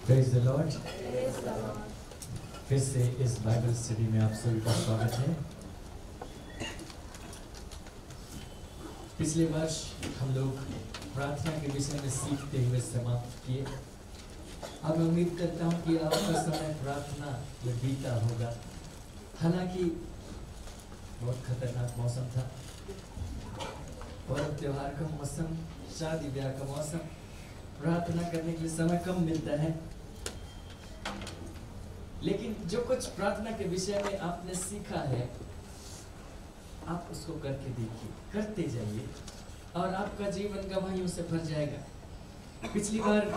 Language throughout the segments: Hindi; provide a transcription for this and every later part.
Praise the Lord. फिर से इस बाइबल स्टडी में आप सभी का स्वागत है। पिछले वर्ष हम लोग प्रार्थना के विषय में सीखते हुए समाप्त किए। अब मैं उम्मीद करता हूँ कि आपका समय प्रार्थना में बीता होगा। हालांकि बहुत खतरनाक मौसम था, पर्व त्योहार का मौसम, शादी ब्याह का मौसम, प्रार्थना करने के लिए समय कम मिलता है। लेकिन जो कुछ प्रार्थना के विषय में आपने सीखा है, आप उसको करके देखिए, करते जाइए और आपका जीवन गवाहियों से भर जाएगा। पिछली बार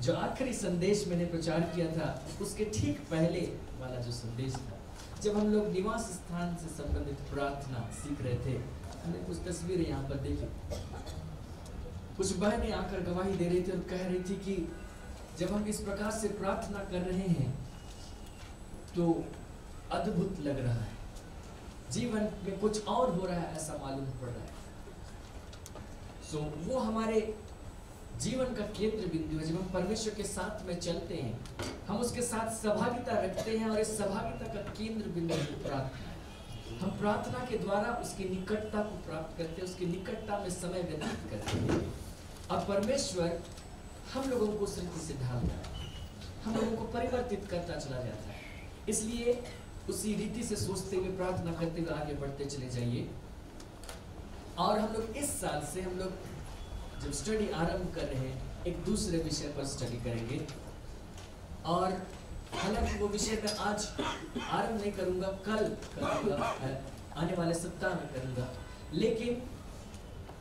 जो आखिरी संदेश मैंने प्रचार किया था, उसके ठीक पहले वाला जो संदेश था, जब हम लोग निवास स्थान से संबंधित प्रार्थना सीख रहे थे, हमने कुछ तस्वीरें यहाँ पर देखी। कुछ बहनें आकर गवाही दे रही थी और कह रही थी कि जब हम इस प्रकार से प्रार्थना कर रहे हैं तो अद्भुत लग रहा है, जीवन में कुछ और हो रहा है, ऐसा मालूम पड़ रहा है। वो हमारे जीवन का केंद्र बिंदु है। जब हम परमेश्वर के साथ में चलते हैं, हम उसके साथ सहभागिता रखते हैं और इस सहभागिता का केंद्र बिंदु प्रार्थना है। हम प्रार्थना के द्वारा उसकी निकटता को प्राप्त करते हैं, उसकी निकटता में समय व्यतीत करते हैं और परमेश्वर हम लोगों को उस रीति से ढालता है, हम लोगों को परिवर्तित करता चला जाता है। इसलिए उसी रीति से सोचते हुए, प्रार्थना करते हुए आगे बढ़ते चले जाइए। और हम लोग इस साल से हम लोग जब स्टडी आरंभ कर रहे हैं, एक दूसरे विषय पर स्टडी करेंगे। और हालांकि वो विषय मैं आज आरंभ नहीं करूंगा, कल करूंगा, आने वाले सप्ताह में करूंगा, लेकिन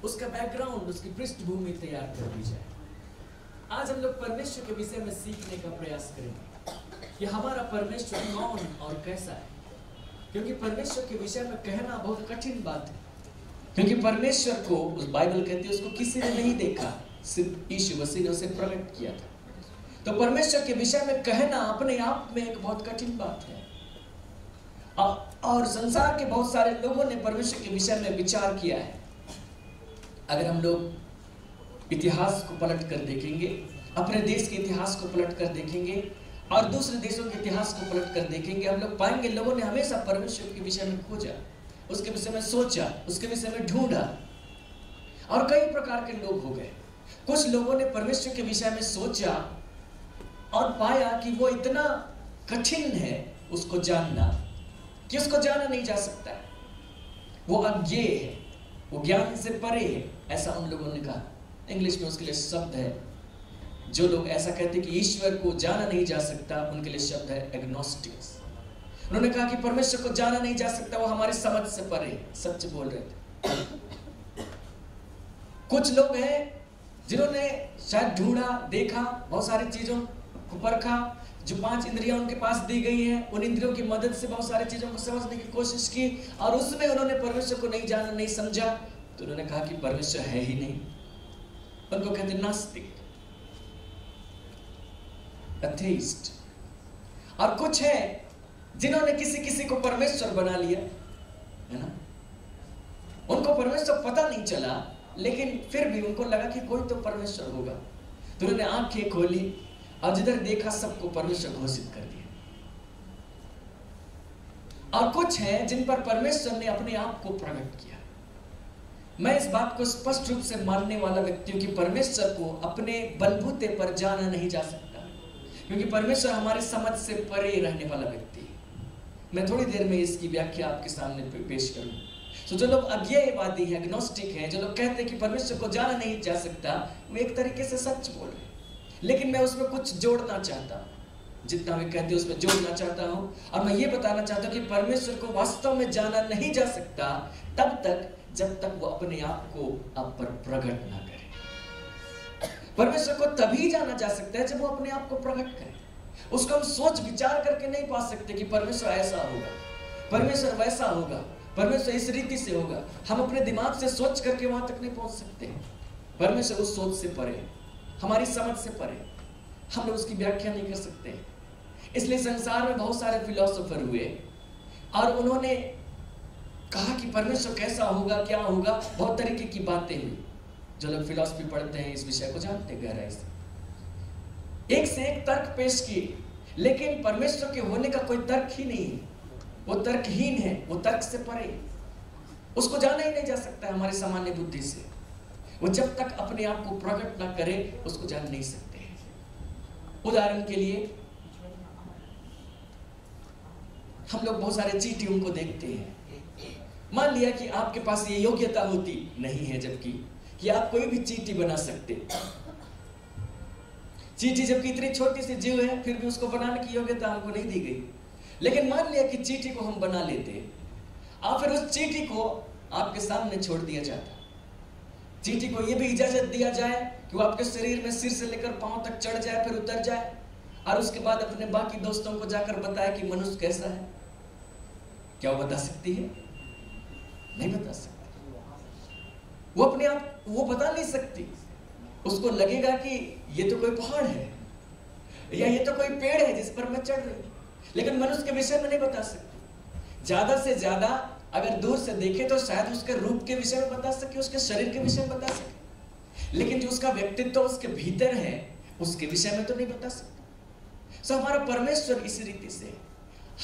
उसका बैकग्राउंड, उसकी पृष्ठभूमि तैयार कर दी जाए। आज हम लोग परमेश्वर के विषय में सीखने का प्रयास करेंगे कि हमारा परमेश्वर कौन और कैसा है, क्योंकि परमेश्वर के विषय में कहना बहुत कठिन बात है। क्योंकि परमेश्वर को, उस बाइबल कहती है, उसको किसी ने नहीं देखा, सिर्फ यीशु मसीह ने उसे प्रकट किया था। तो परमेश्वर के विषय में कहना अपने आप में एक बहुत कठिन बात है। और संसार के बहुत सारे लोगों ने परमेश्वर के विषय में विचार किया है। अगर हम लोग इतिहास को पलट कर देखेंगे, अपने देश के इतिहास को पलट कर देखेंगे और दूसरे देशों के इतिहास को पलट कर देखेंगे, हम लोग पाएंगे लोगों ने हमेशा परमेश्वर के विषय में खोजा, उसके विषय में सोचा, उसके विषय में ढूंढा और कई प्रकार के लोग हो गए। कुछ लोगों ने परमेश्वर के विषय में सोचा और पाया कि वो इतना कठिन है उसको जानना कि उसको जाना नहीं जा सकता, वो अज्ञेय है, वो ज्ञान से परे है, ऐसा उन लोगों ने कहा। इंग्लिश में उसके लिए शब्द है, जो लोग ऐसा कहते हैं कि ईश्वर को जाना नहीं जा सकता, उनके लिए शब्द है एग्नोस्टिक्स। उन्होंने कहा कि परमेश्वर को जाना नहीं जा सकता, वो हमारी समझ से परे है। सच बोल रहे थे। कुछ लोग हैं जिन्होंने शायद ढूंढा, देखा, बहुत सारी चीजों को परखा, जो 5 इंद्रियां उनके पास दी गई हैं, उन इंद्रियों की मदद से बहुत सारी चीजों को समझने की कोशिश की और उसमें उन्होंने परमेश्वर को नहीं जाना, नहीं समझा, तो उन्होंने कहा कि परमेश्वर है ही नहीं। उनको कहते हैं नास्तिक, एथेइस्ट। और कुछ है जिन्होंने किसी को परमेश्वर बना लिया, है ना। उनको परमेश्वर पता नहीं चला, लेकिन फिर भी उनको लगा कि कोई तो परमेश्वर होगा, तो उन्होंने आंखें खोली और जिधर देखा सबको परमेश्वर घोषित कर दिया। और कुछ है जिन पर परमेश्वर ने अपने आप को प्रकट किया। मैं इस बात को स्पष्ट रूप से मानने वाला व्यक्ति हूं कि परमेश्वर को अपने बलबूते पर जाना नहीं जा सकता, क्योंकि परमेश्वर हमारे समझ से परे रहने वाला व्यक्ति है। मैं थोड़ी देर में इसकी व्याख्या आपके सामने पेश करूं। तो जो लोग अज्ञेयवादी हैं, एग्नोस्टिक हैं, जो लोग कहते हैं कि परमेश्वर को जाना नहीं जा सकता, वो एक तरीके से सच बोल रहे हैं, लेकिन मैं उसमें कुछ जोड़ना चाहता हूं। जितना मैं कहते हैं उसमें जोड़ना चाहता हूं और मैं ये बताना चाहता हूं कि परमेश्वर को वास्तव में जाना नहीं जा सकता तब तक जब तक वो अपने आप को आप पर प्रकट ना करे। परमेश्वर को तभी जाना जा सकता है जब वो अपने आप को प्रकट करे। उसको हम सोच विचार करके नहीं पा सकते कि परमेश्वर ऐसा होगा, परमेश्वर वैसा होगा, परमेश्वर इस रीति से होगा। हम अपने दिमाग से सोच करके वहां तक नहीं पहुंच सकते। परमेश्वर उस सोच से परे, हमारी समझ से परे, हम लोग उसकी व्याख्या नहीं कर सकते। इसलिए संसार में बहुत सारे फिलोसोफर हुए और उन्होंने कहा कि परमेश्वर कैसा होगा, क्या होगा, बहुत तरीके की बातें हुई। जो लोग फिलॉसफी पढ़ते हैं इस विषय को जानते हैं गहराई से। एक से एक तर्क पेश किए, लेकिन परमेश्वर के होने का कोई तर्क ही नहीं है। वो तर्कहीन है, वो तर्क से परे, उसको जाना ही नहीं जा सकता हमारे सामान्य बुद्धि से। वो जब तक अपने आप को प्रकट ना करे उसको जान नहीं सकते। उदाहरण के लिए हम लोग बहुत सारे चीटियों को देखते हैं। मान लिया कि आपके पास ये योग्यता होती नहीं है जबकि कि आप कोई भी चीटी बना सकते। चीटी जबकि इतनी छोटी सी जीव है, फिर भी उसको बनाने की योग्यता हमको नहीं दी गई। लेकिन मान लिया कि चीटी को हम बना लेते और फिर उस चीटी को आपके सामने छोड़ दिया जाता। चीटी को यह भी इजाजत दिया जाए कि वो आपके शरीर में सिर से लेकर पांव तक चढ़ जाए, फिर उतर जाए, और उसके बाद अपने बाकी दोस्तों को जाकर बताए कि मनुष्य कैसा है। क्या वो बता सकती है? नहीं बता सकती। वो अपने आप वो बता नहीं सकती। उसको लगेगा कि ये तो कोई पहाड़ है या ये तो कोई पेड़ है जिस पर मैं चढ़ रही हूं, लेकिन मनुष्य के विषय में नहीं बता सकती। ज्यादा से ज्यादा अगर दूर से देखे तो शायद उसके रूप के विषय में बता सके, उसके शरीर के विषय में बता सके, लेकिन जो उसका व्यक्तित्व उसके भीतर है उसके विषय में तो नहीं बता सकता। सो हमारा परमेश्वर इसी रीति से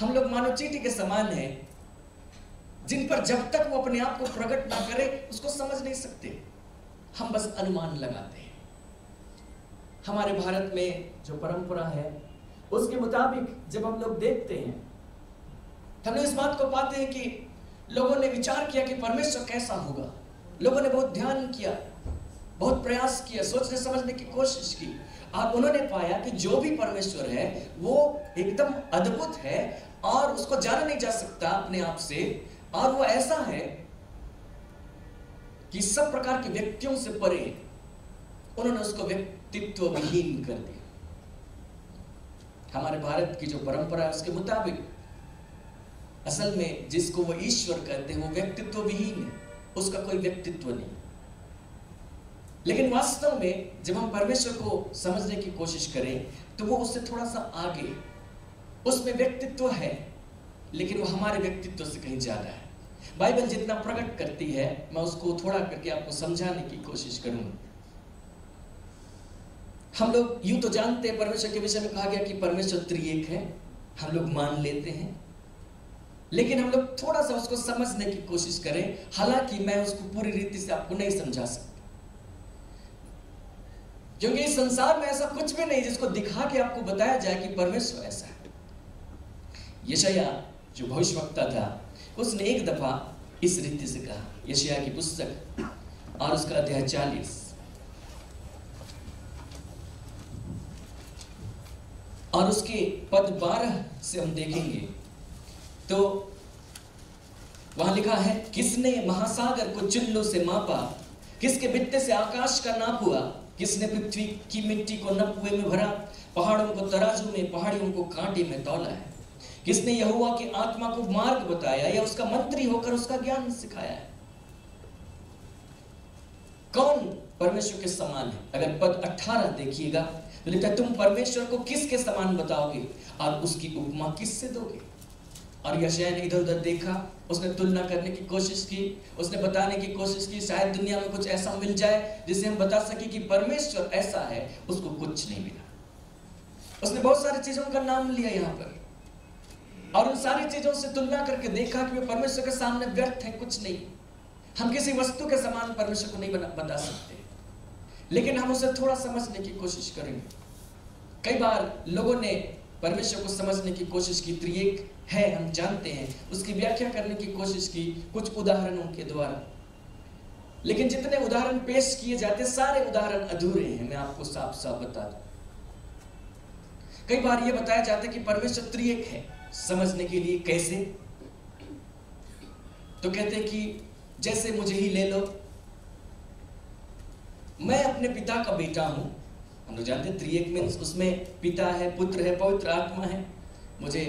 हम लोग मानव चीटी के समान है, जिन पर जब तक वो अपने आप को प्रकट ना करे उसको समझ नहीं सकते। हम बस अनुमान लगाते हैं। हमारे भारत में जो परंपरा है उसके मुताबिक जब हम लोग देखते हैं तो हम लोग इस बात को पाते हैं कि लोगों ने विचार किया कि परमेश्वर कैसा होगा। लोगों ने बहुत ध्यान किया, बहुत प्रयास किया, सोचने समझने की कोशिश की, और उन्होंने पाया कि जो भी परमेश्वर है वो एकदम अद्भुत है और उसको जाना नहीं जा सकता अपने आप से, और वो ऐसा है कि सब प्रकार के व्यक्तियों से परे। उन्होंने उसको व्यक्तित्व विहीन कर दिया। हमारे भारत की जो परंपरा है उसके मुताबिक असल में जिसको वो ईश्वर कहते हैं वो व्यक्तित्व विहीन है, उसका कोई व्यक्तित्व नहीं। लेकिन वास्तव में जब हम परमेश्वर को समझने की कोशिश करें तो वो उससे थोड़ा सा आगे, उसमें व्यक्तित्व है लेकिन वो हमारे व्यक्तित्व से कहीं ज्यादा है। बाइबल जितना प्रकट करती है मैं उसको थोड़ा करके आपको समझाने की कोशिश करूंगा। हम लोग यूं तो जानते हैं, परमेश्वर के विषय में कहा गया कि परमेश्वर त्रिएक है, हम लोग मान लेते हैं, लेकिन हम लोग थोड़ा सा उसको समझने की कोशिश करें। हालांकि मैं उसको पूरी रीति से आपको नहीं समझा सकता, क्योंकि इस संसार में ऐसा कुछ भी नहीं जिसको दिखा के आपको बताया जाए कि परमेश्वर ऐसा है। यशायाह जो भविष्यवक्ता था उसने एक दफा इस रीति से कहा, यशायाह की पुस्तक और उसका अध्याय 40 और उसके पद 12 से हम देखेंगे तो वहां लिखा है, किसने महासागर को चुल्लों से मापा, किसके बित्ते से आकाश का नाप हुआ, किसने पृथ्वी की मिट्टी को नपुए में भरा, पहाड़ों को तराजू में, पहाड़ियों को कांटे में तौला है। किसने यहोवा की आत्मा को मार्ग बताया या उसका मंत्री होकर उसका ज्ञान सिखाया है। कौन परमेश्वर के समान है? अगर पद 18 देखिएगा तो लिखा है, तुम परमेश्वर को किसके समान बताओगे और उसकी उपमा किससे दोगे। और यशायाह ने इधर उधर देखा, उसने तुलना करने की कोशिश की, उसने बताने की कोशिश की शायद दुनिया में कुछ ऐसा मिल जाए जिससे हम बता सके कि परमेश्वर ऐसा है। उसको कुछ नहीं मिला। उसने बहुत सारी चीजों का नाम लिया यहाँ पर और उन सारी चीजों से तुलना करके देखा कि वे परमेश्वर के सामने व्यर्थ है, कुछ नहीं। हम किसी वस्तु के समान परमेश्वर को नहीं बता सकते, लेकिन हम उसे थोड़ा समझने की कोशिश करेंगे। कई बार लोगों ने परमेश्वर को समझने की कोशिश की, त्रिएक है हम जानते हैं, उसकी व्याख्या करने की कोशिश की कुछ उदाहरणों के द्वारा, लेकिन जितने उदाहरण पेश किए जाते सारे उदाहरण अधूरे हैं। मैं आपको साफ साफ बता दूं, कई बार यह बताया जाता है कि परमेश्वर त्रिएक है। समझने के लिए कैसे? तो कहते हैं कि जैसे मुझे ही ले लो, मैं अपने पिता का बेटा हूं। हम लोग जानते हैं त्रिएक मीन्स उसमें पिता है, पुत्र है, पवित्र आत्मा है। मुझे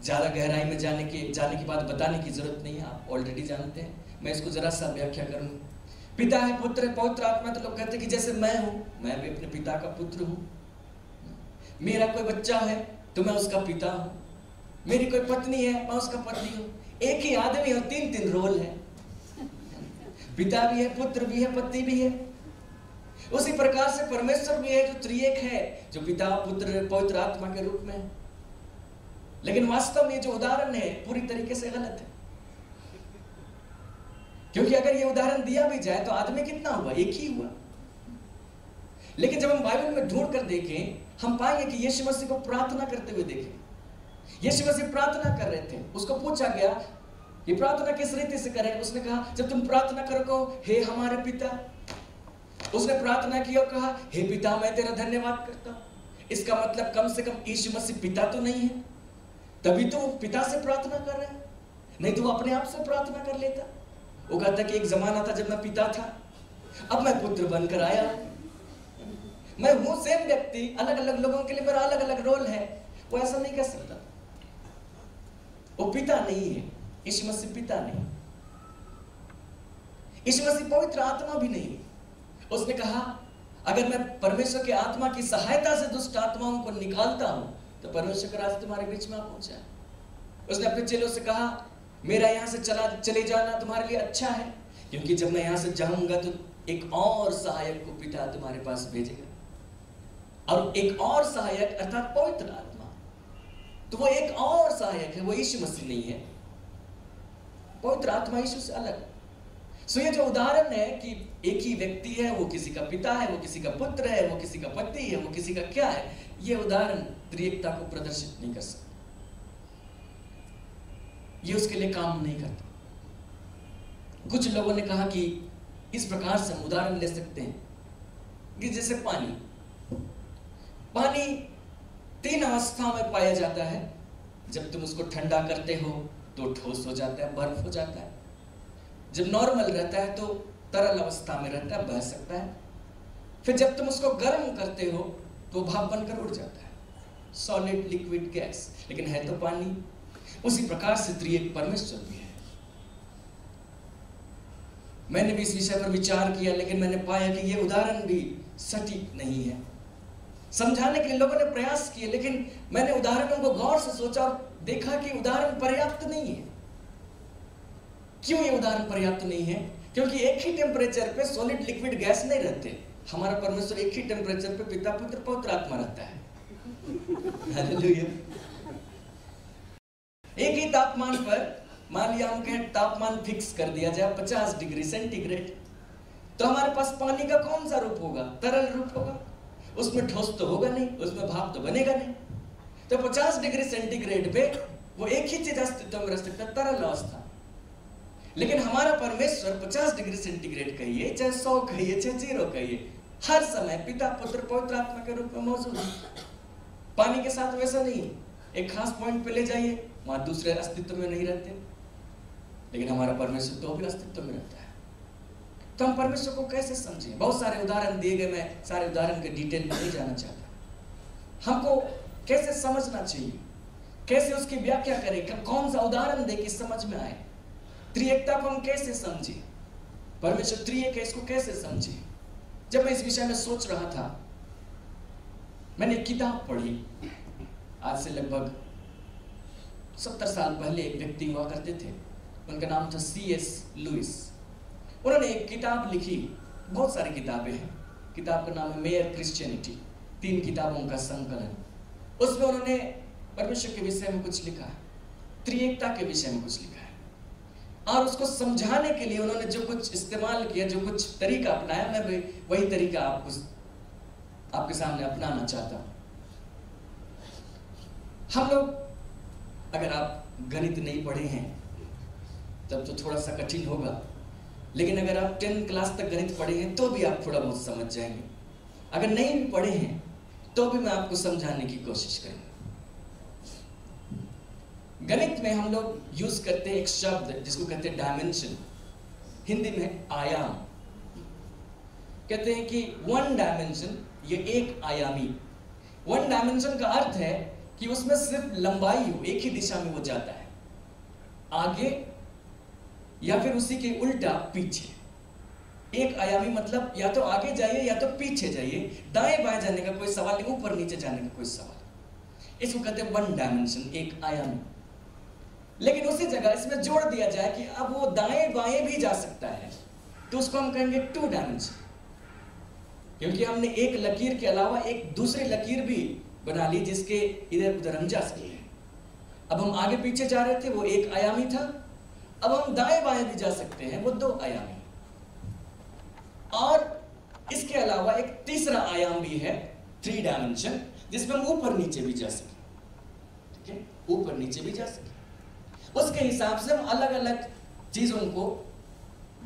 ज्यादा गहराई में जाने की बात बताने की जरूरत नहीं है, आप ऑलरेडी जानते हैं। मैं इसको जरा सा व्याख्या करूंगा। पिता है, पुत्र है, पवित्र आत्मा। तो लोग कहते हैं कि जैसे मैं हूं, मैं भी अपने पिता का पुत्र हूं। मेरा कोई बच्चा है तो मैं उसका पिता हूं। मेरी कोई पत्नी है, मैं उसका पति हूं। एक ही आदमी हो, 3 रोल है, पिता भी है, पुत्र भी है, पति भी है। उसी प्रकार से परमेश्वर भी है जो त्रिएक है, जो पिता, पुत्र, पवित्र आत्मा के रूप में है। लेकिन वास्तव में जो उदाहरण है पूरी तरीके से गलत है, क्योंकि अगर ये उदाहरण दिया भी जाए तो आदमी कितना हुआ? एक ही हुआ। लेकिन जब हम बाइबल में ढूंढ कर देखें, हम पाएंगे कि यीशु मसीह को प्रार्थना करते हुए देखें। यीशु मसीह प्रार्थना कर रहे थे, उसको पूछा गया कि प्रार्थना किस रीति से करें। उसने कहा, जब तुम प्रार्थना करो कहो, हे हमारे पिता। उसने प्रार्थना की और कहा, हे पिता, मैं तेरा धन्यवाद करता हूं। इसका मतलब कम से कम यीशु मसीह पिता तो नहीं है, तभी तो वो पिता से प्रार्थना कर रहे हैं, नहीं तो वो अपने आप से प्रार्थना कर लेता। वो कहता कि एक जमाना था जब मैं पिता था, अब मैं पुत्र बनकर आया। मैं हूं सेम व्यक्ति, अलग अलग लोगों के लिए मेरा अलग अलग रोल है। वो ऐसा नहीं कर सकता। वो पिता नहीं है, यीशु मसीह पिता नहीं, यीशु मसीह पवित्र आत्मा भी नहीं। उसने कहा, अगर मैं परमेश्वर के आत्मा की सहायता से दुष्ट आत्माओं को निकालता हूं तो परमेश्वर का राज तुम्हारे बीच में आ पहुंचा है। उसने अपने चेलों से कहा, मेरा यहां से चले जाना तुम्हारे लिए अच्छा है, क्योंकि जब मैं यहां से जाऊंगा तो एक और सहायक को पिता तुम्हारे पास भेजेगा। और एक और सहायक अर्थात पवित्र आत्मा, तो वो एक और सहायक है, वो यीशु मसीह नहीं है। पवित्र आत्मा यीशु से अलग। सो ये जो उदाहरण है कि एक ही व्यक्ति है, वो किसी का पिता है, वो किसी का पुत्र है, वो किसी का पति है, वो किसी का क्या है, ये उदाहरण त्रिएकता को प्रदर्शित नहीं कर सकता। ये उसके लिए काम नहीं करता। कुछ लोगों ने कहा कि इस प्रकार से हम उदाहरण ले सकते हैं कि जैसे पानी 3 अवस्था में पाया जाता है। जब तुम उसको ठंडा करते हो तो ठोस हो जाता है, बर्फ हो जाता है। जब नॉर्मल रहता है तो तरल अवस्था में रहता है, बह सकता है। फिर जब तुम उसको गर्म करते हो तो भाप बनकर उड़ जाता है, सॉलिड, लिक्विड, गैस, लेकिन है तो पानी। उसी प्रकार से त्रिएक परमेश्वर भी है। मैंने भी इस विषय पर विचार किया, लेकिन मैंने पाया कि यह उदाहरण भी सटीक नहीं है। समझाने के लिए लोगों ने प्रयास किए, लेकिन मैंने उदाहरणों को गौर से सोचा और देखा कि उदाहरण पर्याप्त नहीं है। क्यों ये उदाहरण पर्याप्त नहीं है? क्योंकि एक ही टेम्परेचर पे सॉलिड, लिक्विड, गैस नहीं रहते। हमारा परमेश्वर एक ही टेम्परेचर पे पिता, पुत्र, पवित्र आत्मा रहता है। हालेलुया। एक ही तापमान पर, मान लिया हम कहें तापमान फिक्स कर दिया जाए 50 डिग्री सेंटीग्रेड, तो हमारे पास पानी का कौन सा रूप होगा? तरल रूप होगा। उसमें ठोस तो होगा नहीं, उसमें भाप तो बनेगा नहीं। तो 50 डिग्री सेंटीग्रेड पे वो एक ही चीज अस्तित्व में रह सकता है, तरल अवस्था। लेकिन हमारा परमेश्वर 50 डिग्री सेंटीग्रेड कहिए, चाहे 100 कहिए, चाहे 0 कहिए, हर समय पिता, पुत्र, पवित्र आत्मा के रूप में मौजूद है। पानी के साथ वैसा नहीं, एक खास पॉइंट पे ले जाइए, वहां दूसरे अस्तित्व में नहीं रहते, लेकिन हमारा परमेश्वर तो भी अस्तित्व में रहता है। तो हम परमेश्वर को कैसे समझें? बहुत सारे उदाहरण दिए गए, मैं सारे उदाहरण के डिटेल में नहीं जाना चाहता। हमको कैसे समझना चाहिए, कैसे उसकी व्याख्या करें, कौन सा उदाहरण दे कि समझ में आए? त्रिएकता को हम कैसे समझें? परमेश्वर त्रिएक है, इसको कैसे समझें? जब मैं इस विषय में सोच रहा था, मैंने एक किताब पढ़ी। आज से लगभग 70 साल पहले एक व्यक्ति हुआ करते थे, उनका नाम था C.S. लुइस। उन्होंने एक किताब लिखी, बहुत सारी किताबें हैं। किताब का नाम है मेयर क्रिश्चियनिटी, 3 किताबों का संकलन। उसमें उन्होंने परमेश्वर के विषय में कुछ लिखा है, त्रिएकता के विषय में कुछ लिखा है, और उसको समझाने के लिए उन्होंने जो कुछ इस्तेमाल किया, जो कुछ तरीका अपनाया, मैं भी वही तरीका आपके सामने अपनाना चाहता हूं। हम लोग, अगर आप गणित नहीं पढ़े हैं तब तो थोड़ा सा कठिन होगा, लेकिन अगर आप 10 क्लास तक गणित पढ़े हैं तो भी आप थोड़ा बहुत समझ जाएंगे। अगर नहीं भी पढ़े हैं तो भी मैं आपको समझाने की कोशिश करूंगा। गणित में हम लोग यूज करते हैं एक शब्द जिसको कहते हैं डायमेंशन, हिंदी में आयाम। कहते हैं कि 1 डायमेंशन, ये एक आयामी। 1 डायमेंशन का अर्थ है कि उसमें सिर्फ लंबाई हो, एक ही दिशा में वो जाता है, आगे या फिर उसी के उल्टा पीछे। एक आयामी मतलब या तो आगे जाइए या तो पीछे जाइए, दाएं बाएं जाने का कोई सवाल नहीं, ऊपर नीचे जाने का कोई सवाल। इसको कहते हैं 1 डायमेंशन, एक आयामी। लेकिन उसी जगह इसमें जोड़ दिया जाए कि अब वो दाएं बाएं भी जा सकता है, तो उसको हम कहेंगे 2 डायमेंशन। क्योंकि हमने एक लकीर के अलावा एक दूसरी लकीर भी बना ली जिसके इधर उधर हम जा सकते हैं। अब हम आगे पीछे जा रहे थे, वो एक आयामी था। अब हम दाएं बाएं भी जा सकते हैं, वो 2 आयामी। और इसके अलावा एक तीसरा आयाम भी है, 3 डायमेंशन, जिसमें हम ऊपर नीचे भी जा सकें। ठीक है, ऊपर नीचे भी जा सकें। उसके हिसाब से हम अलग अलग चीजों को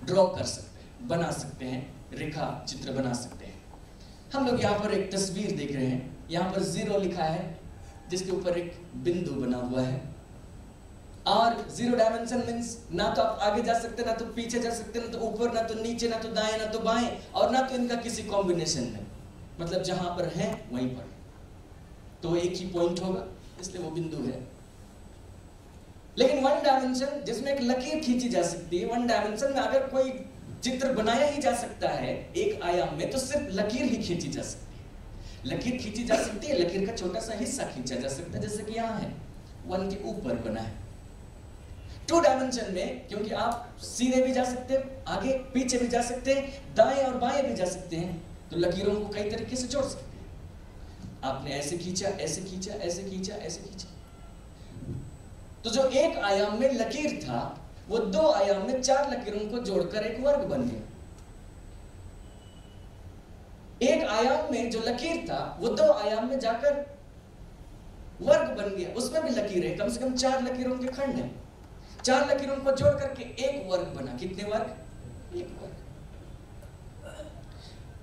ड्रॉ कर सकते हैं, बना सकते हैं, रेखा चित्र बना सकते हैं। हम लोग यहाँ पर एक तस्वीर देख रहे हैं, यहाँ पर 0 लिखा है जिसके ऊपर एक बिंदु बना हुआ है। और 0 डायमेंशन मीन्स ना तो आप आगे जा सकते, ना तो पीछे जा सकते, ना तो ऊपर, ना तो नीचे, ना तो दाएं, ना तो बाएं, और ना तो इनका किसी कॉम्बिनेशन में। मतलब जहां पर है वहीं पर तो एक ही पॉइंट होगा, इसलिए वो बिंदु है। लेकिन 1 डायमेंशन जिसमें एक लकीर खींची जा सकती है, 1 डायमेंशन में अगर कोई चित्र बनाया ही जा सकता है एक आयाम में, तो सिर्फ लकीर ही खींची जा सकती है। लकीर खींची जा सकती है, लकीर का छोटा सा हिस्सा खींचा जा सकता है, जैसे कि यहाँ है 1 के ऊपर बना है। 2 डायमेंशन में क्योंकि आप सीधे भी जा सकते हैं, आगे पीछे भी जा सकते हैं, दाएं और बाएं भी जा सकते हैं, तो लकीरों को कई तरीके से जोड़ सकते हैं। आपने ऐसे खींचा, ऐसे खींचा, ऐसे खींचा, ऐसे खींचा, तो जो एक आयाम में लकीर था वो 2 आयाम में 4 लकीरों को जोड़कर एक वर्ग बन गया। एक आयाम में जो लकीर था वो 2 आयाम में जाकर वर्ग बन गया, उसमें भी लकीर है, कम से कम 4 लकीरों के खंड हैं। 4 लकीरों को जोड़ करके एक वर्ग बना। कितने वर्ग? एक वर्ग।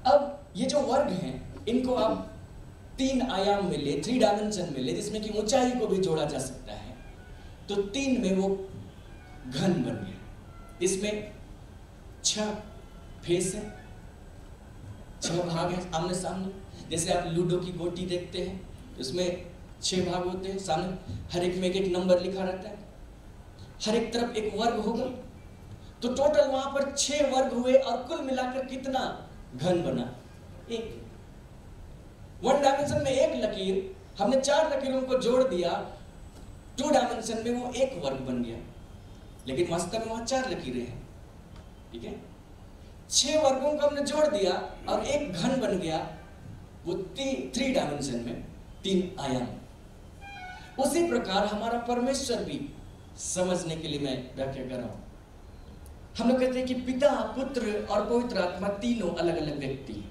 अब ये जो वर्ग हैं इनको आप 3 आयाम में ले, 3 डायमेंशन में ले, जिसमें कि ऊंचाई को भी जोड़ा जा सकता है, तो 3 में वो घन बन गया। इसमें 6 फेस है, 6 भाग हैं आमने सामने। जैसे आप लूडो की गोटी देखते हैं तो उसमें 6 भाग होते हैं, सामने हर एक में एक नंबर लिखा रहता है, हर एक तरफ एक वर्ग होगा, तो टोटल वहां पर 6 वर्ग हुए और कुल मिलाकर कितना घन बना? 1। 1 डायमेंशन में एक लकीर, हमने 4 लकीरों को जोड़ दिया, 2 डायमेंशन में वो एक वर्ग बन गया, लेकिन वास्तव में वहां 4 लकीरें हैं। ठीक है, 6 वर्गों को हमने जोड़ दिया और एक घन बन गया, वो 3 डायमेंशन में 3 आयाम। उसी प्रकार हमारा परमेश्वर भी, समझने के लिए मैं व्याख्या कर रहा हूं, हम लोग कहते हैं कि पिता, पुत्र और पवित्र आत्मा तीनों अलग अलग व्यक्ति हैं,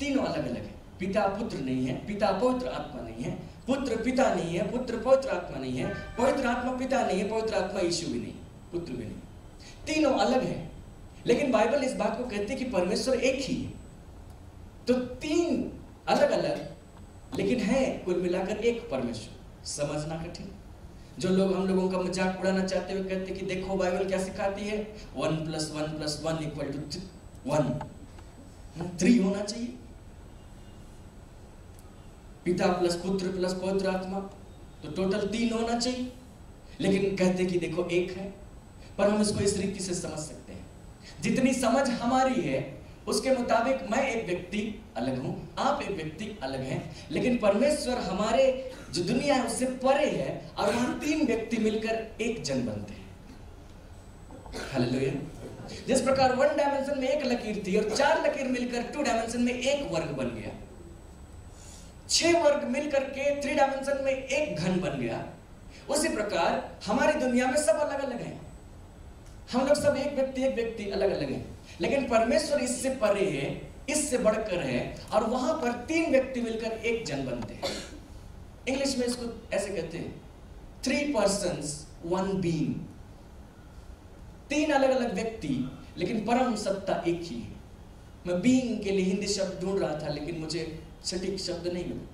तीनों अलग अलग है। पिता पुत्र नहीं है, पिता पवित्र आत्मा नहीं है, पुत्र पिता नहीं है, पुत्र पवित्र आत्मा नहीं है, पवित्र आत्मा पिता नहीं है, पवित्र आत्मा यीशु भी नहीं, पुत्र भी नहीं, तीनों अलग हैं। लेकिन बाइबल इस बात को कहती है कि परमेश्वर एक ही है। तो 3 अलग अलग लेकिन है कुल मिलाकर एक परमेश्वर। समझना कठिन। जो लोग हम लोगों का मजाक उड़ाना चाहते हुए कहते कि देखो बाइबल क्या सिखाती है, 1 + 1 + 1 = 1, 3 होना चाहिए, पिता प्लस पुत्र प्लस पवित्र आत्मा, तो टोटल 3 होना चाहिए। लेकिन कहते कि देखो एक है। पर हम इसको इस रीति से समझ सकते हैं, जितनी समझ हमारी है उसके मुताबिक मैं एक व्यक्ति अलग हूं, आप एक व्यक्ति अलग हैं, लेकिन परमेश्वर हमारे जो दुनिया है उससे परे है, और वहां 3 व्यक्ति मिलकर एक जन बनते हैं। हालेलुया। जिस प्रकार 1 डायमेंशन में एक लकीर थी और 4 लकीर मिलकर 2 डायमेंशन में एक वर्ग बन गया, 6 वर्ग मिलकर के 3 डायमेंशन में एक घन बन गया, उसी प्रकार हमारी दुनिया में सब अलग अलग हैं। हम लोग सब एक व्यक्ति अलग अलग हैं, लेकिन परमेश्वर इससे परे है, इससे बढ़कर है, और वहां पर 3 व्यक्ति मिलकर एक जन बनते हैं। इंग्लिश में इसको ऐसे कहते हैं 3 persons 1 being। 3 अलग अलग व्यक्ति लेकिन परम सत्ता एक ही है। मैं बीइंग के लिए हिंदी शब्द ढूंढ रहा था लेकिन मुझे सटीक शब्द नहीं मिला।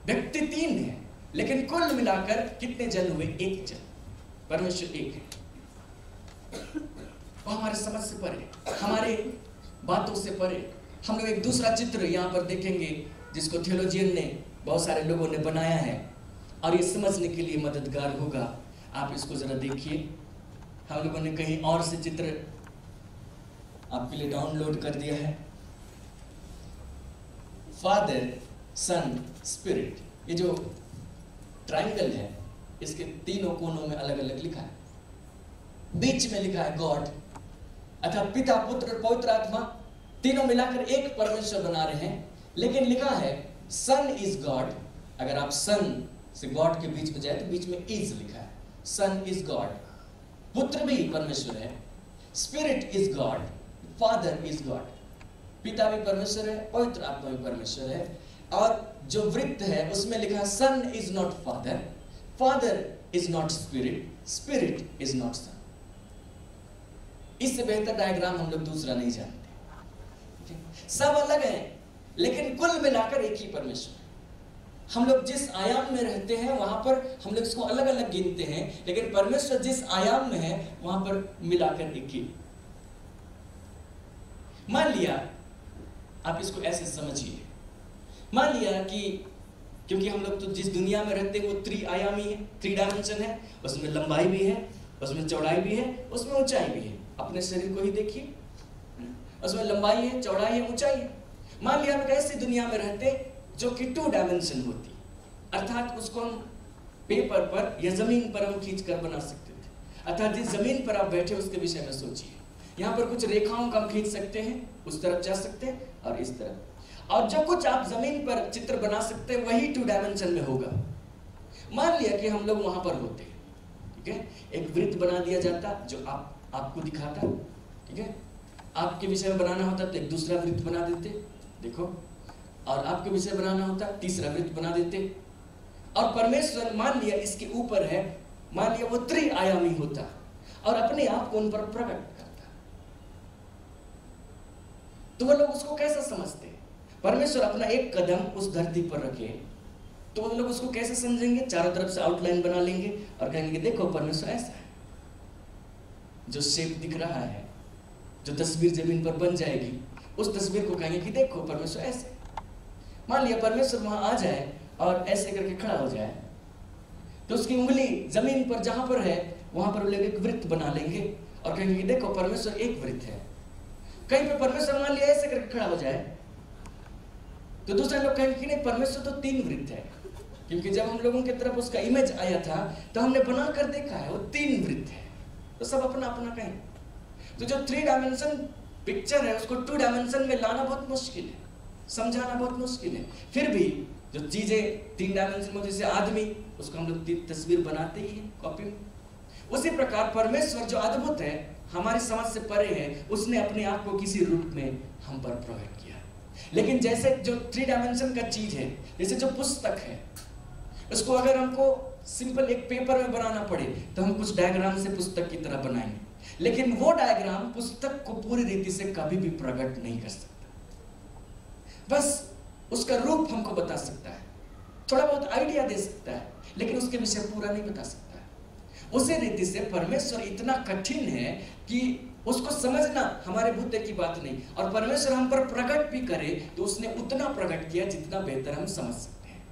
व्यक्ति 3 है लेकिन कुल मिलाकर कितने जन हुए? एक जन। परमेश्वर एक है। वो हमारे समझ से परे, हमारे बातों से परे। हम लोग एक दूसरा चित्र यहाँ पर देखेंगे जिसको थियोलॉजियन ने, बहुत सारे लोगों ने बनाया है, और ये समझने के लिए मददगार होगा। आप इसको जरा देखिए। हम लोगों ने कहीं और से चित्र आपके लिए डाउनलोड कर दिया है। फादर, सन, स्पिरिट, ये जो ट्रायंगल है इसके तीनों कोनों में अलग अलग लिखा है। बीच में लिखा है गॉड, अर्थात पिता, पुत्र और पवित्र आत्मा तीनों मिलाकर एक परमेश्वर बना रहे हैं। लेकिन लिखा है सन इज गॉड। अगर आप सन से गॉड के बीच में जाए तो बीच में इज लिखा है। सन इज गॉड, पुत्र भी परमेश्वर है। Spirit is God, father is God. पिता भी परमेश्वर है, पवित्र आत्मा भी परमेश्वर है। और जो वृत्त है उसमें लिखा है son is not father, father is not spirit, spirit is not son. इससे बेहतर डायग्राम हम लोग दूसरा नहीं जानते। सब अलग हैं लेकिन कुल मिलाकर एक ही परमेश्वर है। हम लोग जिस आयाम में रहते हैं वहां पर हम लोग इसको अलग अलग गिनते हैं, लेकिन परमेश्वर जिस आयाम में है वहां पर मिलाकर एक ही। मान लिया, आप इसको ऐसे समझिए, मान लिया कि क्योंकि हम लोग तो जिस दुनिया में रहते हैं वो त्रिआयामी है, 3 डायमेंशन है। उसमें लंबाई भी है, उसमें चौड़ाई भी है, उसमें ऊंचाई भी है। अपने शरीर को ही देखिए, उसमें लंबाई है, चौड़ाई है, ऊंचाई है। मान लिया हम एक ऐसी दुनिया में रहते जो कि 2 डायमेंशन होती, अर्थात उसको हम पेपर पर या जमीन पर हम खींच कर बना सकते थे। अर्थात जिस जमीन पर आप बैठे उसके विषय में सोचिए। यहाँ पर कुछ रेखाओं का हम खींच सकते हैं, उस तरफ जा सकते हैं और इस तरफ। और जो कुछ आप जमीन पर चित्र बना सकते हैं वही 2 डायमेंशन में होगा। मान लिया कि हम लोग वहां पर होते, ठीक है, एक वृत्त बना दिया जाता जो आपको दिखाता, ठीक है। आपके विषय में बनाना होता तो एक दूसरा वृत्त बना देते, देखो, और आपके विषय बनाना होता तीसरा वृत्त बना देते। और परमेश्वर मान लिया इसके ऊपर है, मान लिया वो त्रिआयामी होता और अपने आप को उन पर प्रकट करता, तो वो लोग उसको कैसा समझते? परमेश्वर अपना एक कदम उस धरती पर रखे तो वो लोग उसको कैसे समझेंगे? चारों तरफ से आउटलाइन बना लेंगे और कहेंगे देखो परमेश्वर ऐसा है। जो शेप दिख रहा है, जो तस्वीर जमीन पर बन जाएगी, उस तस्वीर को कहेंगे कि देखो परमेश्वर ऐसे। मान लिया परमेश्वर वहां आ जाए और ऐसे करके खड़ा हो जाए, तो उसकी उंगली जमीन पर जहां पर है वहां पर लोग एक वृत्त बना लेंगे और कहेंगे कि देखो परमेश्वर एक वृत्त है। कहीं पे परमेश्वर मान लिया ऐसे करके खड़ा हो जाए तो दूसरे लोग कहेंगे कि नहीं परमेश्वर तो 3 वृत्त है, क्योंकि जब हम लोगों की तरफ उसका इमेज आया था तो हमने बना कर देखा है वो 3 वृत्त है। तो सब अपना अपना कहें। तो जो 3 डायमेंशन पिक्चर है उसको 2 डायमेंशन में लाना बहुत मुश्किल है, समझाना बहुत मुश्किल है। फिर भी जो चीजें 3 डायमेंशन में, जैसे आदमी, उसको हम लोग तस्वीर बनाते ही हैं कॉपी में, उसी प्रकार परमेश्वर जो अद्भुत है, हमारी समझ से परे है, उसने अपने आप को किसी रूप में हम पर प्रकट किया। लेकिन जैसे जो 3 डायमेंशन का चीज है, जैसे जो पुस्तक है, उसको अगर हमको सिंपल एक पेपर में बनाना पड़े तो हम कुछ डायग्राम से पुस्तक की तरह बनाएंगे, लेकिन वो डायग्राम पुस्तक को पूरी रीति से कभी भी प्रकट नहीं कर सकता। बस उसका रूप हमको बता सकता है, थोड़ा बहुत आइडिया दे सकता है, लेकिन उसके विषय पूरा नहीं बता सकता है। उसी रीति से परमेश्वर इतना कठिन है कि उसको समझना हमारे बुद्धि की बात नहीं। और परमेश्वर हम पर प्रकट भी करे तो उसने उतना प्रकट किया जितना बेहतर हम समझ सकते हैं।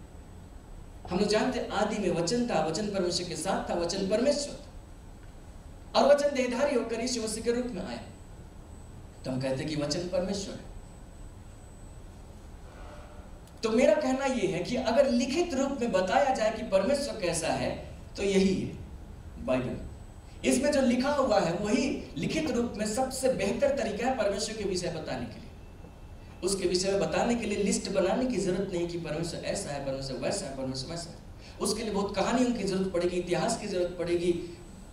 हम लोग जानते हैं आदि में वचन था, वचन परमेश्वर के साथ था, वचन परमेश्वर था, और वचन देहधारी होकर यीशु मसीह के रूप में आया। तो हम कहते हैं कि वचन परमेश्वर है। तो मेरा कहना यह है कि अगर लिखित रूप में बताया जाए कि परमेश्वर कैसा है तो यही है बाइबल। इसमें जो लिखा हुआ है वही लिखित रूप में सबसे बेहतर तरीका है परमेश्वर के विषय बताने के लिए। उसके विषय में बताने के लिए लिस्ट बनाने की जरूरत नहीं कि परमेश्वर ऐसा है, परमेश्वर वैसा है, परमेश्वर वैसा है। उसके लिए बहुत कहानियों की जरूरत पड़ेगी, इतिहास की जरूरत पड़ेगी,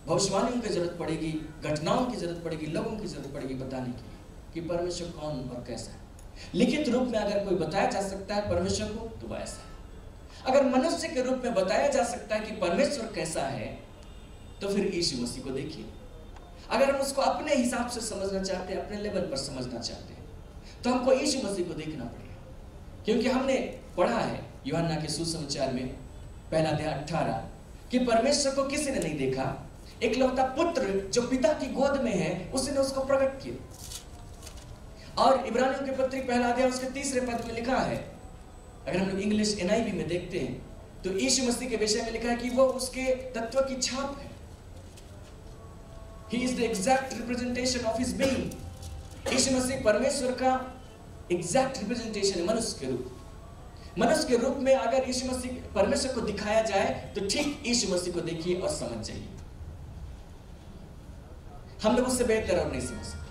भविष्यवाणियों की जरूरत पड़ेगी, घटनाओं की जरूरत पड़ेगी, लोगों की जरूरत पड़ेगी बताने के लिए कि परमेश्वर कौन और कैसा है। लिखित रूप में अगर कोई बताया जा सकता है परमेश्वर को तो वह ऐसा है। अगर मनुष्य के रूप में बताया जा सकता है कि परमेश्वर कैसा है तो फिर यीशु मसीह को देखिए। अगर हम उसको अपने हिसाब से समझना चाहते हैं, अपने लेवल पर समझना चाहते हैं, तो हमको यीशु मसीह को देखना पड़ेगा। क्योंकि हमने पढ़ा है यूहन्ना के सुसमाचार में 1 अध्याय 18 कि परमेश्वर को किसी ने नहीं देखा, एकलौता पुत्र जो पिता की गोद में है उसने उसको प्रकट किया। और इब्रानियों की पत्री 1 अध्याय उसके 3 पद में लिखा है, अगर हम लोग इंग्लिश NIV में देखते हैं तो यीशु मसीह के विषय में लिखा है कि वो उसके तत्व की छाप है। He is the exact representation of his being. यीशु मसीह परमेश्वर का exact representation है मनुष्य के रूप। मनुष्य के रूप में अगर यीशु मसीह परमेश्वर को दिखाया जाए तो ठीक यीशु मसीह को देखिए और समझ जाइए। हम लोग उससे बेहतर और नहीं समझ सकते।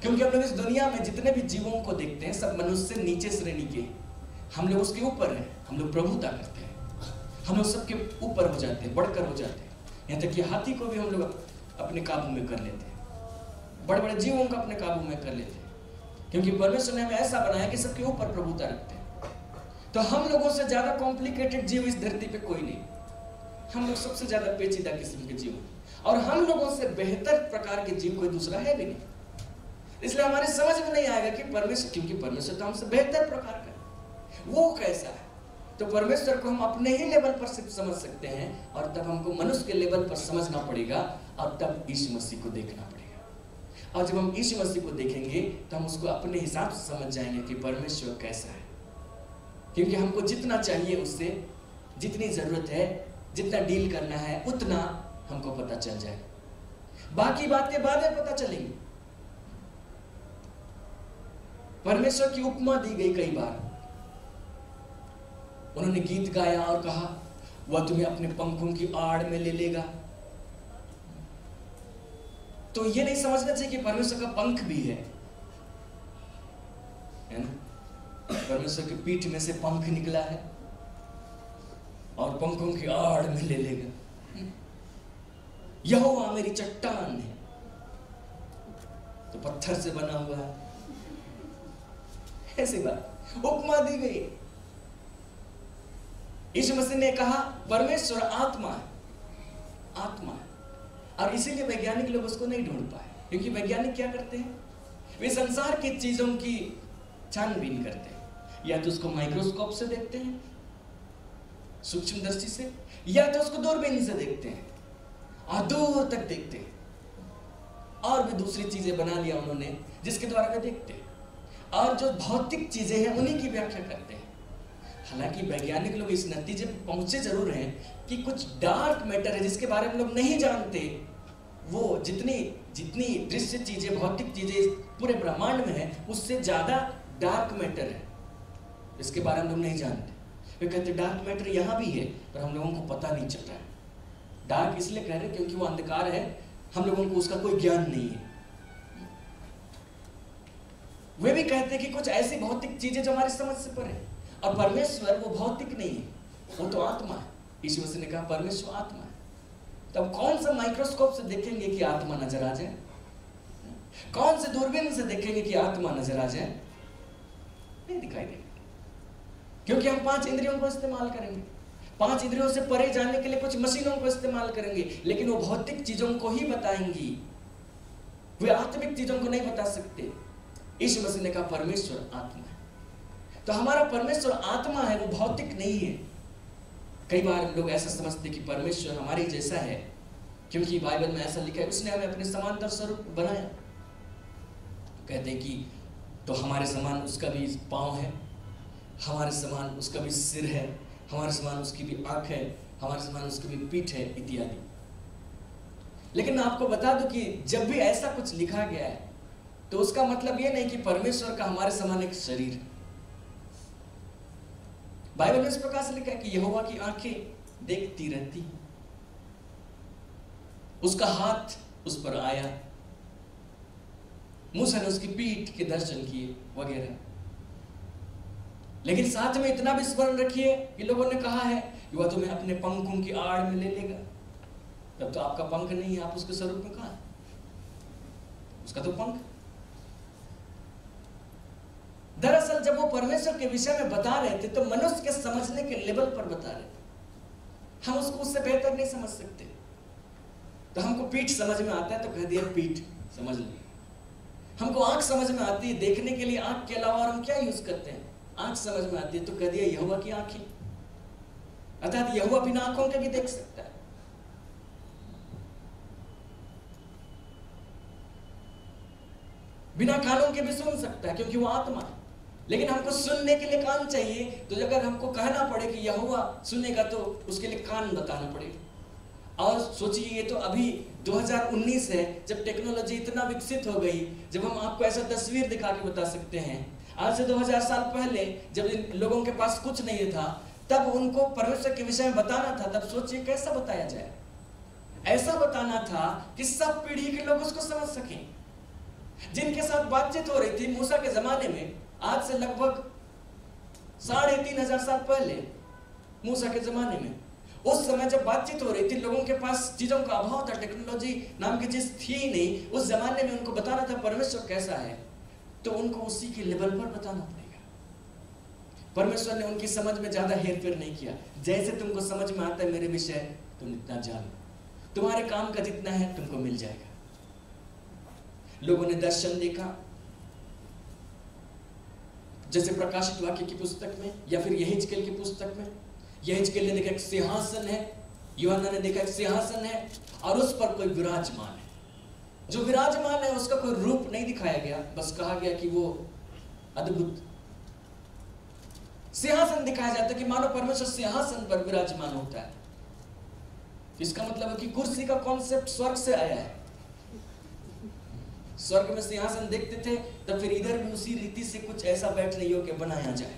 क्योंकि हम लोग इस दुनिया में जितने भी जीवों को देखते हैं सब मनुष्य से नीचे श्रेणी के, हम लोग उसके ऊपर हैं, हम लोग प्रभुता करते हैं, हम लोग सबके ऊपर हो जाते हैं, बढ़कर हो जाते हैं। यहाँ तक कि हाथी को भी हम लोग अपने काबू में कर लेते हैं, बड़े बड़े जीवों को अपने काबू में कर लेते हैं, क्योंकि परमेश्वर ने हमें ऐसा बनाया कि सबके ऊपर प्रभुता रखते हैं। तो हम लोगों से ज्यादा कॉम्प्लिकेटेड जीव इस धरती पे कोई नहीं, हम लोग सबसे ज्यादा पेचीदा किस्म के जीव, और हम लोगों से बेहतर प्रकार के जीव कोई दूसरा है भी नहीं। इसलिए हमारी समझ में नहीं आएगा कि परमेश्वर, क्योंकि परमेश्वर तो हमसे बेहतर प्रकार का है, वो कैसा है। तो परमेश्वर को हम अपने ही लेवल पर सिर्फ समझ सकते हैं, और तब हमको मनुष्य के लेवल पर समझना पड़ेगा, और तब यीशु मसीह को देखना पड़ेगा। और जब हम यीशु मसीह को देखेंगे तो हम उसको अपने हिसाब से समझ जाएंगे कि परमेश्वर कैसा है, क्योंकि हमको जितना चाहिए उससे, जितनी जरूरत है, जितना डील करना है, उतना हमको पता चल जाए। बाकी बातें बाद में पता चलेंगी। परमेश्वर की उपमा दी गई कई बार, उन्होंने गीत गाया और कहा वह तुम्हें अपने पंखों की आड़ में ले लेगा। तो ये नहीं समझना चाहिए कि परमेश्वर का पंख भी है ना? परमेश्वर की पीठ में से पंख निकला है और पंखों की आड़ में ले लेगा। यहोवा मेरी चट्टान है, तो पत्थर से बना हुआ है, ऐसी बात उपमा दी गई। यीशु मसीह ने कहा परमेश्वर आत्मा है, आत्मा है, और इसीलिए वैज्ञानिक लोग उसको नहीं ढूंढ पाए, क्योंकि वैज्ञानिक क्या करते हैं, वे संसार की चीजों की छानबीन करते हैं, या तो उसको माइक्रोस्कोप से देखते हैं, सूक्ष्म दृष्टि से, या तो उसको दूरबीन से देखते हैं और दूर तक देखते हैं, और भी दूसरी चीजें बना लिया उन्होंने जिसके द्वारा वे देखते हैं, और जो भौतिक चीजें हैं उन्हीं की व्याख्या करते हैं। हालांकि वैज्ञानिक लोग इस नतीजे पर पहुंचे जरूर हैं कि कुछ डार्क मैटर है जिसके बारे में लोग नहीं जानते। वो जितनी जितनी दृश्य चीजें, भौतिक चीजें पूरे ब्रह्मांड में है, उससे ज्यादा डार्क मैटर है इसके बारे में लोग नहीं जानते। वे कहते डार्क मैटर यहाँ भी है, पर हम लोगों को पता नहीं चल रहा है। डार्क इसलिए कह रहे क्योंकि वो अंधकार है, हम लोगों को उसका कोई ज्ञान नहीं है। वे भी कहते हैं कि कुछ ऐसी भौतिक चीजें जो हमारी समझ से परे, और परमेश्वर वो भौतिक नहीं है, वो तो आत्मा है। यीशु मसीह ने कहा परमेश्वर आत्मा है। तब कौन सा माइक्रोस्कोप से देखेंगे कि आत्मा नजर आ जाए, कौन से दूरबीन से देखेंगे कि आत्मा नजर आ जाए, नहीं दिखाई देगा, क्योंकि हम 5 इंद्रियों को इस्तेमाल करेंगे, 5 इंद्रियों से परे जाने के लिए कुछ मशीनों को इस्तेमाल करेंगे, लेकिन वो भौतिक चीजों को ही बताएंगी, वे आत्मिक चीजों को नहीं बता सकते। यीशु मसीह ने कहा परमेश्वर आत्मा है। तो हमारा परमेश्वर आत्मा है, वो भौतिक नहीं है। कई बार लोग ऐसा समझते कि परमेश्वर हमारे जैसा है, क्योंकि बाइबल में ऐसा लिखा है उसने हमें अपने समांतर स्वरूप बनाया। कहते हैं कि तो हमारे समान उसका भी पाँव है, हमारे समान उसका भी सिर है, हमारे समान उसकी भी आंख है, हमारे समान उसकी भी पीठ है, इत्यादि। लेकिन मैं आपको बता दूं कि जब भी ऐसा कुछ लिखा गया है तो उसका मतलब ये नहीं कि परमेश्वर का हमारे समान एक शरीर है। बाइबल में इस प्रकार से लिखा है कि यहोवा की आंखें देखती रहती, उसका हाथ उस पर आया, मूसा ने उसकी पीठ के दर्शन किए वगैरह। लेकिन साथ में इतना भी स्मरण रखिए कि लोगों ने कहा है कि वह तुम्हें अपने पंखों की आड़ में ले लेगा। तब तो आपका पंख नहीं है, आप उसके स्वरूप में कहां, उसका तो पंख। दरअसल जब वो परमेश्वर के विषय में बता रहे थे तो मनुष्य के समझने के लेवल पर बता रहे थे, हम उसको उससे बेहतर नहीं समझ सकते। तो हमको पीठ समझ में आता है तो कह दिया पीठ समझ ली, हमको आंख समझ में आती है, देखने के लिए आंख के अलावा और हम क्या यूज करते हैं, आंख समझ में आती है तो कह दिया यहोवा की आंखें, अर्थात यहोवा बिना आंखों के भी देख सकता है। बिना कानों के भी सुन सकता है क्योंकि वो आत्मा है। लेकिन हमको सुनने के लिए कान चाहिए, तो अगर हमको कहना पड़े कि यहोवा सुनेगा तो उसके लिए कान बताना पड़ेगा। और सोचिए ये तो अभी 2019 है, जब टेक्नोलॉजी इतना विकसित हो गई, जब हम आपको ऐसा तस्वीर दिखा के बता सकते हैं। आज से 2000 साल पहले जब इन लोगों के पास कुछ नहीं था, तब उनको परमेश्वर के विषय में बताना था, तब सोचिए कैसा बताया जाए। ऐसा बताना था कि सब पीढ़ी के लोग उसको समझ सकें। जिनके साथ बातचीत हो रही थी मूसा के जमाने में, आज से लगभग 3,500 साल पहले, मूसा के जमाने में, उस समय जब बातचीत हो रही थी, लोगों के पास चीजों का अभाव था, टेक्नोलॉजी नाम की चीज थी ही नहीं। उस जमाने में उनको बताना था परमेश्वर कैसा है, तो उनको उसी के लेवल पर बताना पड़ेगा। परमेश्वर ने उनकी समझ में ज्यादा हेरफेर नहीं किया। जैसे तुमको समझ में आता है मेरे विषय, तुम इतना जानो, तुम्हारे काम का जितना है तुमको मिल जाएगा। लोगों ने दर्शन देखा, जैसे प्रकाशित वाक्य की पुस्तक में या फिर यहेजकेल की पुस्तक में, यहेजकेल ने देखा एक सिंहासन है, यूहन्ना ने देखा एक सिंहासन है और उस पर कोई विराजमान है। जो विराजमान है उसका कोई रूप नहीं दिखाया गया, बस कहा गया कि वो अद्भुत सिंहासन दिखाया जाता है कि मानो परमेश्वर सिंहासन पर विराजमान होता है। इसका मतलब है कि कुर्सी का कॉन्सेप्ट स्वर्ग से आया है। स्वर्ग में सिंहासन देखते थे, तब फिर इधर भी उसी रीति से कुछ ऐसा बैठने योग्य बनाया जाए,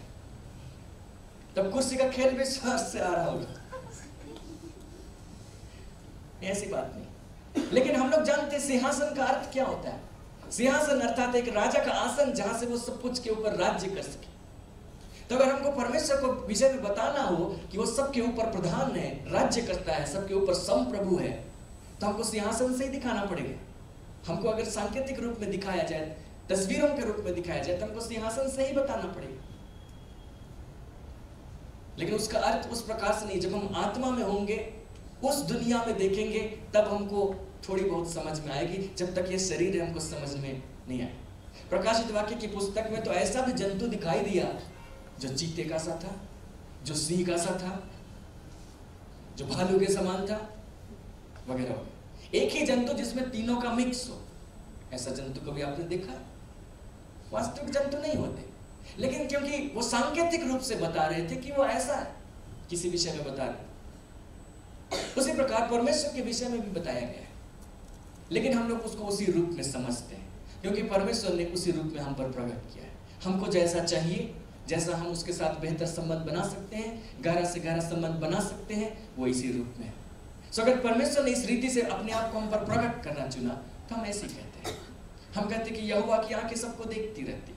तब कुर्सी का खेल भी स्वर्ग से आ रहा होगा। ऐसी बात नहीं, लेकिन हम लोग जानते हैं सिंहासन का अर्थ क्या होता है। सिंहासन अर्थात एक राजा का आसन, जहां से वो सब कुछ के ऊपर राज्य कर सके। तो अगर हमको परमेश्वर को विषय में बताना हो कि वो सबके ऊपर प्रधान है, राज्य करता है, सबके ऊपर संप्रभु है, तो हमको सिंहासन से ही दिखाना पड़ेगा। हमको अगर सांकेतिक रूप में दिखाया जाए, तस्वीरों के रूप में दिखाया जाए, तो हमको सिंहासन से ही बताना पड़ेगा। लेकिन उसका अर्थ उस प्रकार से नहीं। जब हम आत्मा में होंगे, उस दुनिया में देखेंगे, तब हमको थोड़ी बहुत समझ में आएगी। जब तक ये शरीर है हमको समझ में नहीं आए। प्रकाशित वाक्य की पुस्तक में तो ऐसा भी जंतु दिखाई दिया जो चीते का सा था, जो सिंह का सा था, जो भालू के समान था, वगैरह वगैरह। एक ही जंतु जिसमें तीनों का मिक्स हो, ऐसा जंतु कभी आपने देखा? वास्तविक जंतु नहीं होते, लेकिन क्योंकि वो सांकेतिक रूप से बता रहे थे कि वो ऐसा है, किसी विषय में बता रहे, उसी प्रकार परमेश्वर के विषय में भी बताया गया है। लेकिन हम लोग उसको उसी रूप में समझते हैं, क्योंकि परमेश्वर ने उसी रूप में हम पर प्रकट किया है। हमको जैसा चाहिए, जैसा हम उसके साथ बेहतर संबंध बना सकते हैं, गहरा से गहरा संबंध बना सकते हैं, वो इसी रूप में है। सो अगर परमेश्वर ने इस रीति से अपने आप को हम पर प्रकट करना चुना, तो हम ऐसे कहते हैं। हम कहते हैं कि यहोवा की आंखें सबको देखती रहती।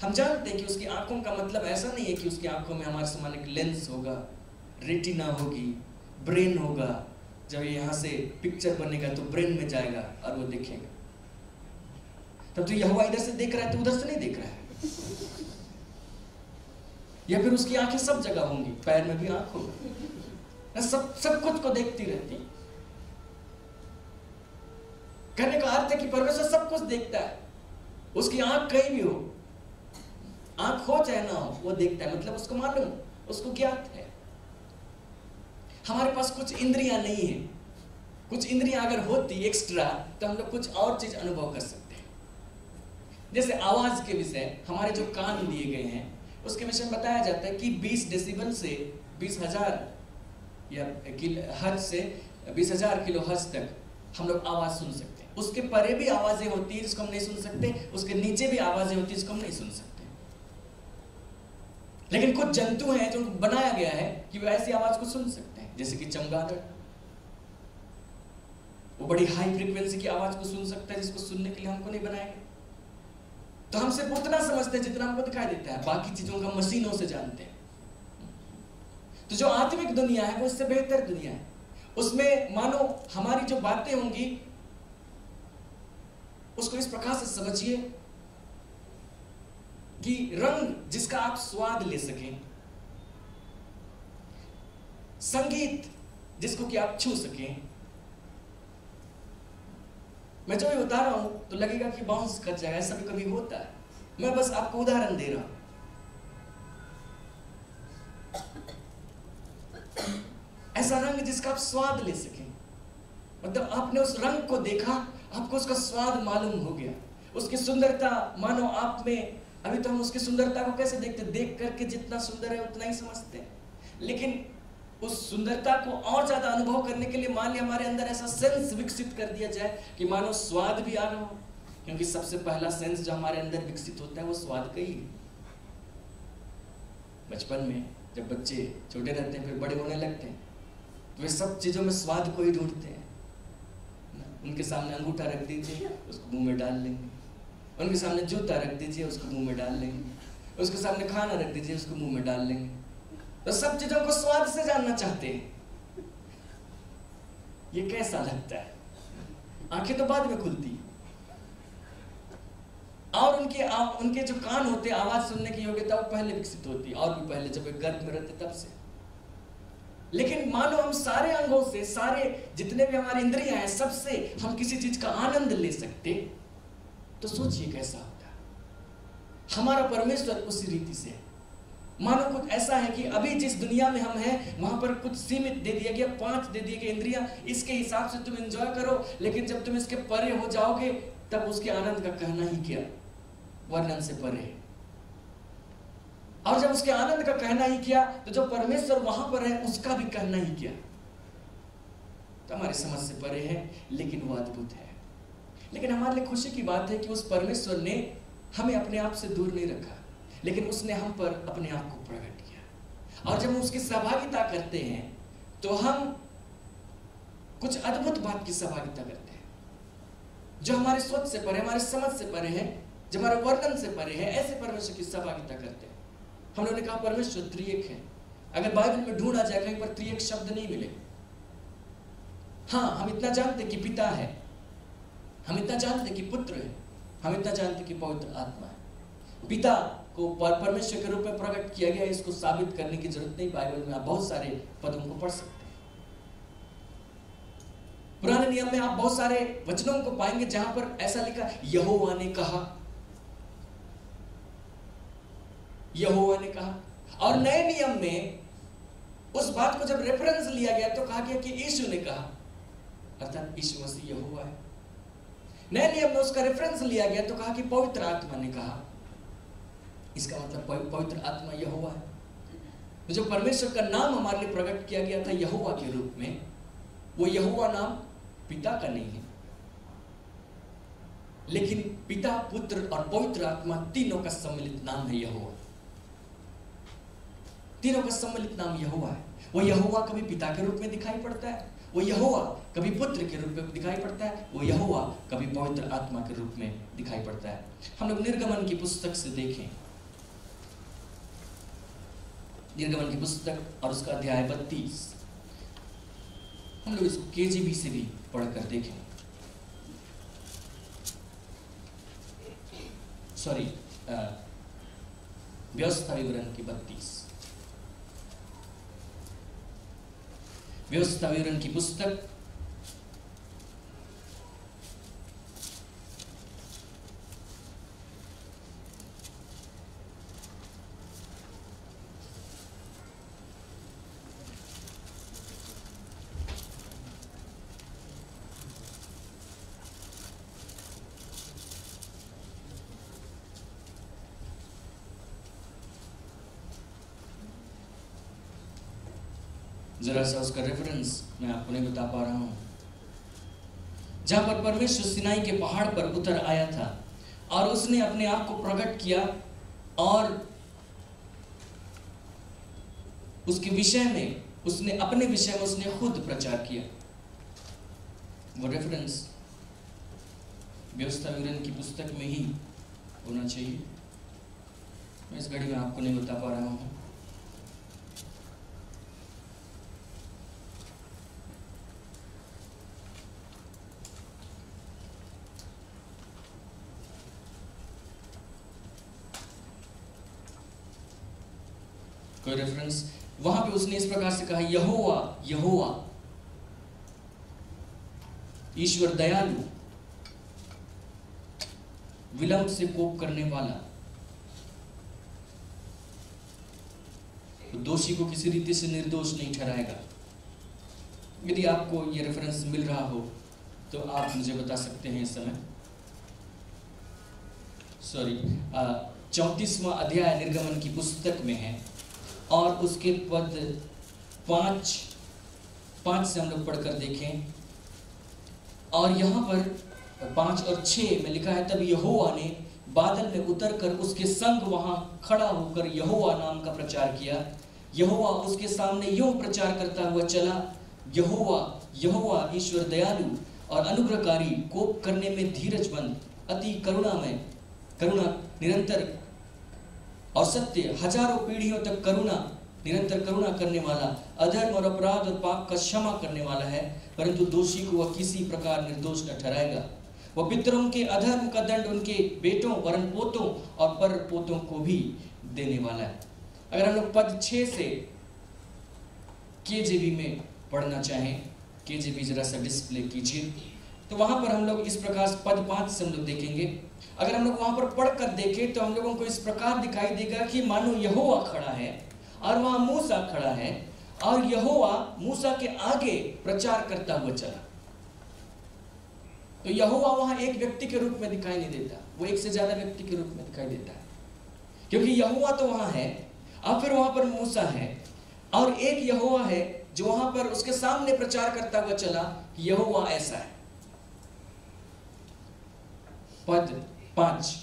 हम जानते हैं कि उसकी आंखों का मतलब ऐसा नहीं है कि उसकी आंखों में हमारे समान एक लेंस होगा, रेटिना होगी, ब्रेन होगा। जब यहाँ से पिक्चर बनेगा तो ब्रेन में जाएगा और वो देखेगा। तब तो यहोवा इधर से देख रहा है तो उधर से नहीं देख रहा है। या फिर उसकी आंखें सब जगह होंगी, पैर में भी आंख होगा, सब कुछ को देखती रहती। कहने का अर्थ है कि परमेश्वर सब कुछ देखता है। उसकी आंख कहीं भी हो, आंख हो चाहे ना हो, वो देखता है। मतलब उसको मालूम, उसको ज्ञात है। हमारे पास कुछ इंद्रियां नहीं है। कुछ इंद्रियां अगर होती एक्स्ट्रा, तो हम लोग कुछ और चीज अनुभव कर सकते हैं। जैसे आवाज के विषय, हमारे जो कान दिए गए हैं, उसके विषय में बताया जाता है कि 20 डेसिबल से 20,000 या हर्ट्ज से 20,000 किलो हर्ट्ज तक हम लोग आवाज सुन सकते हैं। उसके परे भी आवाजें होती है जिसको हम नहीं सुन सकते, उसके नीचे भी आवाजें होती है जिसको हम नहीं सुन सकते। लेकिन कुछ जंतु हैं जो बनाया गया है कि वो ऐसी आवाज को सुन सकते हैं, जैसे कि चमगादड़। वो बड़ी हाई फ्रीक्वेंसी की आवाज को सुन सकता है, जिसको सुनने के लिए हमको नहीं बनाया गया। तो हम सिर्फ उतना समझते हैं जितना हमको दिखाई देता है, बाकी चीजों का मशीनों से जानते हैं। तो जो आत्मिक दुनिया है वो इससे बेहतर दुनिया है। उसमें मानो हमारी जो बातें होंगी, उसको इस प्रकार से समझिए कि रंग जिसका आप स्वाद ले सकें, संगीत जिसको कि आप छू सकें। मैं जो भी बता रहा हूं तो लगेगा कि बाउंस कर जाएगा, ऐसा भी कभी होता है। मैं बस आपको उदाहरण दे रहा हूं। ऐसा रंग जिसका आप स्वाद ले सकें, मतलब आपने उस रंग को देखा, आपको उसका स्वाद मालूम हो गया, उसकी सुंदरता मानो आप में। अभी तो हम उसकी सुंदरता को कैसे देखते, देख करके जितना सुंदर है उतना ही समझते हैं। लेकिन उस सुंदरता को और ज्यादा अनुभव करने के लिए मान लिया हमारे अंदर ऐसा सेंस विकसित कर दिया जाए कि मानो स्वाद भी आ रहा हो, क्योंकि सबसे पहला सेंस जो हमारे अंदर विकसित होता है वो स्वाद का ही है। बचपन में जब बच्चे छोटे रहते हैं, फिर बड़े होने लगते हैं, तो वे सब चीजों में स्वाद को ही ढूंढते हैं। उनके सामने अंगूठा रख दीजिए, उसको मुंह में डाल लेंगे, उनके सामने जूता रख दीजिए, उसको मुंह में डाल लेंगे। उसके सामने खाना रख दीजिए, उसको मुंह में डाल लेंगे। तो सब चीजों को स्वाद से जानना चाहते हैं। ये कैसा लगता है? आंखें तो बाद में खुलती है, और उनके जो कान होते हैं, आवाज सुनने की योग्यता वो पहले विकसित होती है, और भी पहले, जब वे गर्भ में रहते तब से। लेकिन मानो हम सारे अंगों से, सारे जितने भी हमारी इंद्रियां हैं, सबसे हम किसी चीज का आनंद ले सकते, तो सोचिए कैसा होगा। हमारा परमेश्वर उसी रीति से है। मानो कुछ ऐसा है कि अभी जिस दुनिया में हम हैं वहां पर कुछ सीमित दे दिया गया, 5 दे दिए गए इंद्रियां, इसके हिसाब से तुम एंजॉय करो। लेकिन जब तुम इसके परे हो जाओगे तब उसके आनंद का कहना ही क्या, वर्णन से परे है। और जब उसके आनंद का कहना ही किया, तो जो परमेश्वर वहां पर है उसका भी कहना ही किया। तो हमारी समझ से परे है, लेकिन वो अद्भुत है। लेकिन हमारे लिए खुशी की बात है कि उस परमेश्वर ने हमें अपने आप से दूर नहीं रखा, लेकिन उसने हम पर अपने आप को प्रकट किया। और जब हम उसकी सहभागिता करते हैं तो हम कुछ अद्भुत बात की सहभागिता करते हैं, जो हमारे सोच से परे, हमारे समझ से परे है, जो हमारे वर्णन से परे है। ऐसे परमेश्वर की सहभागिता करते हैं। हम लोगों ने कहा परमेश्वर त्रिएक है। अगर बाइबल में ढूंढा जाए कहीं पर त्रिएक शब्द नहीं मिले। हाँ, हम इतना जानते कि पिता है, हम इतना जानते कि पुत्र है, हम इतना जानते कि पवित्र आत्मा है। पिता को परमेश्वर के रूप में प्रकट किया गया, इसको साबित करने की जरूरत नहीं। बाइबल में आप बहुत सारे पदों को पढ़ सकते हैं। पुराने नियम में आप बहुत सारे वचनों को पाएंगे जहां पर ऐसा लिखा, यहोवा ने कहा, यहोवा ने कहा। और नए नियम में उस बात को जब रेफरेंस लिया गया तो कहा गया कि यीशु ने कहा, अर्थात यीशु मसीह यहोवा है। नए नियम में उसका रेफरेंस लिया गया तो कहा कि पवित्र आत्मा ने कहा। इसका मतलब पवित्र आत्मा यहोवा है। तो जो परमेश्वर का नाम हमारे लिए प्रकट किया गया था यहोवा के रूप में, वो यहोवा नाम पिता का नहीं है, लेकिन पिता, पुत्र और पवित्र आत्मा तीनों का सम्मिलित नाम है यहोवा। तीनों का सम्मिलित नाम यहोवा है। वो यहोवा कभी पिता के रूप में दिखाई पड़ता है, वो यहोवा कभी पुत्र के रूप में दिखाई पड़ता है, वो यहोवा कभी पवित्र आत्मा के रूप में दिखाई पड़ता है। हम लोग निर्गमन की पुस्तक से देखें, निर्गमन की पुस्तक और उसका अध्याय 32, हम लोग इसको KJV से भी पढ़कर देखें। सॉरी, व्यवस्था विवरण की 32, व्यवस्था विवरण की पुस्तक जरा सा उसका रेफरेंस मैं आपको नहीं बता पा रहा हूं। जहां पर परमेश्वर सिनाई के पहाड़ पर उतर आया था और उसने अपने आप को प्रकट किया और उसके विषय में, उसने अपने विषय में उसने खुद प्रचार किया। वो रेफरेंस व्यवस्था विवरण की पुस्तक में ही होना चाहिए। मैं इस घड़ी में आपको नहीं बता पा रहा हूं। कोई रेफरेंस वहां पे उसने इस प्रकार से कहा, यहोवा यहोवा ईश्वर दयालु, विलंब से कोप करने वाला, तो दोषी को किसी रीति से निर्दोष नहीं ठहराएगा। यदि आपको ये रेफरेंस मिल रहा हो तो आप मुझे बता सकते हैं इस समय। सॉरी, 34वां अध्याय निर्गमन की पुस्तक में है और उसके पद 5 से हम लोग पढ़कर देखें। और यहाँ पर 5 और 6 में लिखा है, तब यहोवा ने बादल में उतरकर उसके संग वहां खड़ा होकर यहोवा नाम का प्रचार किया। यहोवा उसके सामने यूं प्रचार करता हुआ चला, यहोवा यहोवा ईश्वर दयालु और अनुग्रहकारी, कोप करने में धीरजबंद, अति करुणामय, करुणा निरंतर और सत्य हजारों पीढ़ियों तक निरंतर करुणा करने वाला, अधर्म और अपराध और पाप का क्षमा करने वाला है, परंतु दोषी को वह किसी प्रकार निर्दोष न ठहराएगा। वह पितरों के अधर्म का दंड उनके बेटों, वरन पोतों और पर पोतों को भी देने वाला है। अगर हम लोग पद 6 से केजेवी में पढ़ना चाहें, केजेवी जरा सा डिस्प्ले कीजिए, तो वहां पर हम लोग इस प्रकार पद 5 से हम लोग देखेंगे। अगर हम लोग वहां पर पढ़कर देखें तो हम लोगों को इस प्रकार दिखाई देगा कि मानो यहोवा खड़ा है और वहां मूसा खड़ा है, और यहोवा मूसा के आगे प्रचार करता हुआ चला। तो यहोवा वहां एक व्यक्ति के रूप में दिखाई नहीं देता, वो एक से ज्यादा व्यक्ति के रूप में दिखाई देता है, क्योंकि यहोवा तो वहां है और फिर वहां पर मूसा है, और एक यहोवा है जो वहां पर उसके सामने प्रचार करता हुआ चला कि यहोवा ऐसा है। पद 5,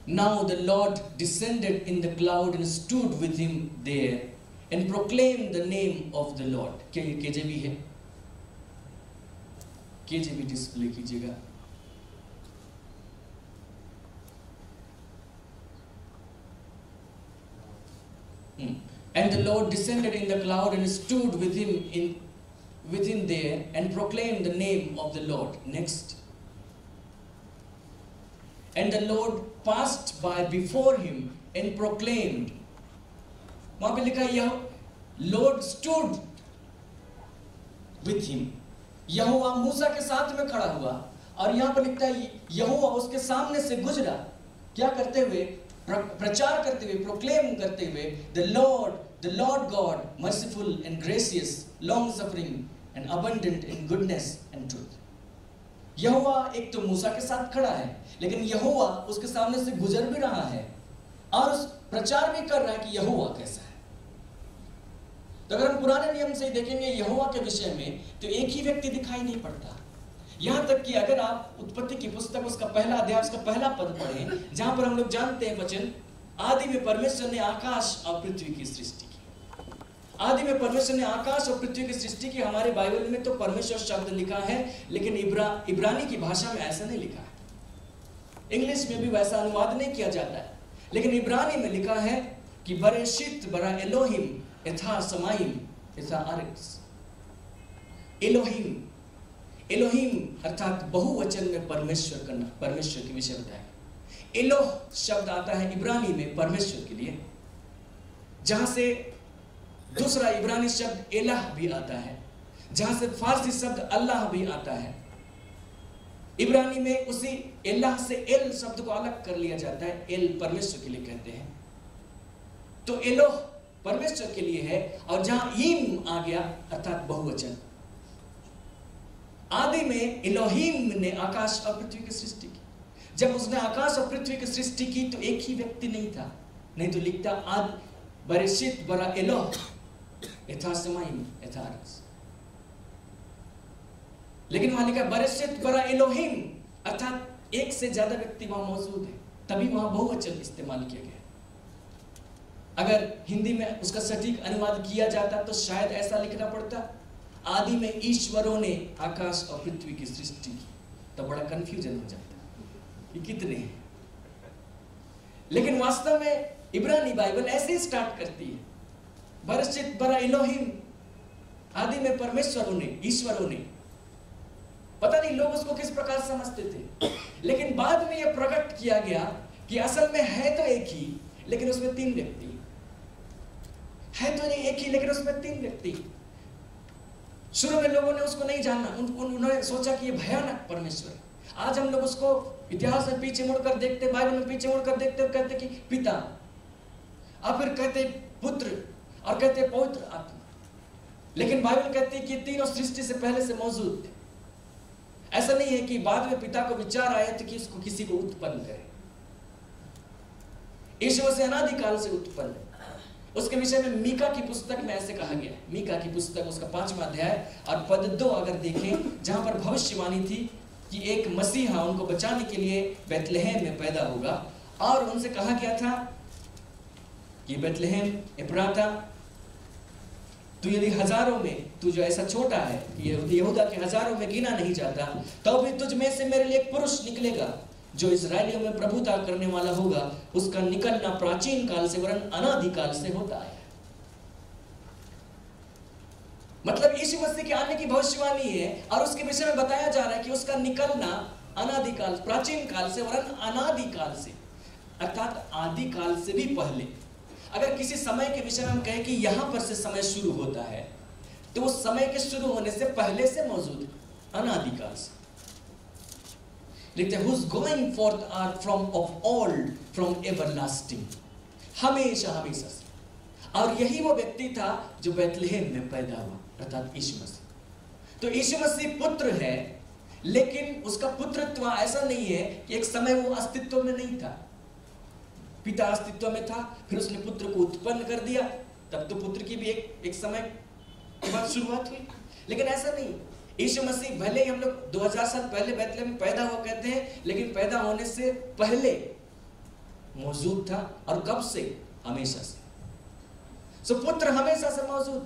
Now the Lord descended in the cloud and stood with him there and proclaimed the name of the Lord. केजेवी है, केजेवी डिस्प्ले कीजिएगा। And the Lord descended in the cloud and stood with him there and proclaimed the name of the Lord. Next. And the Lord passed by before him and proclaimed. वहां पे लिखा है Lord stood with him. यहोवा मूसा के साथ में खड़ा हुआ, और यहां पर लिखता है यहोवा उसके सामने से गुजरा, क्या करते हुए? प्रचार करते हुए, प्रोक्लेम करते हुए, the Lord God, merciful and gracious, long suffering and abundant in goodness and truth. यहोवा एक तो मूसा के साथ खड़ा है, लेकिन यहोवा उसके सामने से गुजर भी रहा है और उस प्रचार भी कर रहा है कि यहोवा कैसा है। तो अगर हम पुराने नियम से देखेंगे यहोवा के विषय में, तो एक ही व्यक्ति दिखाई नहीं पड़ता। यहां तक कि अगर आप उत्पत्ति की पुस्तक उसका पहला अध्याय उसका पहला पद पढ़ें, जहां पर हम लोग जानते हैं वचन, आदि में परमेश्वर ने आकाश और पृथ्वी की सृष्टि की। आदि में परमेश्वर ने आकाश और पृथ्वी की सृष्टि की। हमारे बाइबल में तो परमेश्वर शब्द लिखा है, लेकिन इब्रानी की भाषा में ऐसा नहीं लिखा है। इंग्लिश में भी वैसा अनुवाद नहीं किया जाता है, लेकिन इब्रानी में लिखा है कि बरेशित बरा एलोहिम एथा समाइम एथा आरिक्स। एलोहिम अर्थात बहुवचन में परमेश्वर करना, परमेश्वर के विषय बताया। एलोह शब्द आता है इब्रानी में परमेश्वर के लिए, जहां से दूसरा इब्रानी शब्द एलाह भी आता है, जहां से फारसी शब्द अल्लाह भी आता है। इब्रानी में उसी एलाह से एल शब्द को अलग कर लिया जाता है, एल परमेश्वर के लिए कहते हैं। तो एलोह परमेश्वर के लिए है, और जहां ईम आ गया अर्थात बहुवचन। आदि में एलोहिम ने आकाश और पृथ्वी की सृष्टि की। जब उसने आकाश और पृथ्वी की सृष्टि की तो एक ही व्यक्ति नहीं था, नहीं तो लिखता आद बरेशित बरा एलोह एथा समाइम एथा आरिक्स। लेकिन वहां लिखा बरेशित बरा एलोहिम, अर्थात एक से ज्यादा व्यक्ति वहां मौजूद है, तभी वहां बहुवचन इस्तेमाल किया गया। अगर हिंदी में उसका सटीक अनुवाद किया जाता तो शायद ऐसा लिखना पड़ता, आदि में ईश्वरों ने आकाश और पृथ्वी की सृष्टि की, तो बड़ा कंफ्यूजन हो जाता कि कितने हैं। लेकिन वास्तव में इब्रानी बाइबल ऐसे ही स्टार्ट करती है, बरशित बरा इलोहिम, आदि में परमेश्वरों ने, ईश्वरों ने। पता नहीं लोग उसको किस प्रकार समझते थे, लेकिन बाद में यह प्रकट किया गया कि असल में है तो एक ही, लेकिन उसमें तीन व्यक्ति है। तो नहीं एक ही, लेकिन उसमें तीन व्यक्ति। शुरू में लोगों ने उसको नहीं जाना, उन्होंने सोचा कि ये भयानक परमेश्वर। आज हम लोग उसको इतिहास में पीछे मुड़कर देखते, बाइबल में पीछे मुड़कर देखते और कहते कि पिता, और फिर कहते पुत्र, और कहते पवित्र आत्मा। लेकिन बाइबल कहती है कि तीनों सृष्टि से पहले से मौजूद थे। ऐसा नहीं है कि बाद में पिता को विचार आया था कि इसको किसी को उत्पन्न करे। ईश्वर से अनादिकाल से उत्पन्न। उसके विषय में मीका की पुस्तक में ऐसे कहा गया है। मीका की पुस्तक उसका 5वां अध्याय और पद 2 अगर देखें, जहां पर भविष्यवाणी थी कि एक मसीहा उनको बचाने के लिए बेथलेहम में पैदा होगा, और उनसे कहा गया था कि बेथलेहम एफ्राता तो यदि हजारों में तू जो ऐसा छोटा है कि यहूदा के हजारों में गिना नहीं जाता, तो भी तुझ में से मेरे लिए एक पुरुष निकलेगा जो इस्राएलियों में प्रभुता करने वाला होगा। उसका निकलना प्राचीन काल से वरन अनादिकाल से होता है। मतलब यीशु मसीह के आने की भविष्यवाणी है और उसके विषय में बताया जा रहा है कि उसका निकलना अनादिकाल, प्राचीन काल से वरन अनादिकाल से, अर्थात आदिकाल से भी पहले। अगर किसी समय के विषय में हम कहें कि यहां पर से समय शुरू होता है, तो उस समय के शुरू होने से पहले से मौजूद है, अनादिकाल से। लिखते हैं whose going forth are from of old, from everlasting, हमेशा हमेशा से। और यही वो व्यक्ति था जो बैतलहम में पैदा हुआ, अर्थात यीशु मसीह। तो यीशु मसीह पुत्र है, लेकिन उसका पुत्रत्व ऐसा नहीं है कि एक समय वो अस्तित्व में नहीं था। पिता अस्तित्व में था, फिर उसने पुत्र को उत्पन्न कर दिया, तब तो पुत्र की भी एक समय के बाद शुरुआत हुई। लेकिन ऐसा नहीं, यीशु मसीह भले ही हम लोग 2000 साल पहले बैतलहम में पैदा हुआ कहते हैं, लेकिन पैदा होने से पहले मौजूद था। और कब से? हमेशा से। सो पुत्र हमेशा से मौजूद,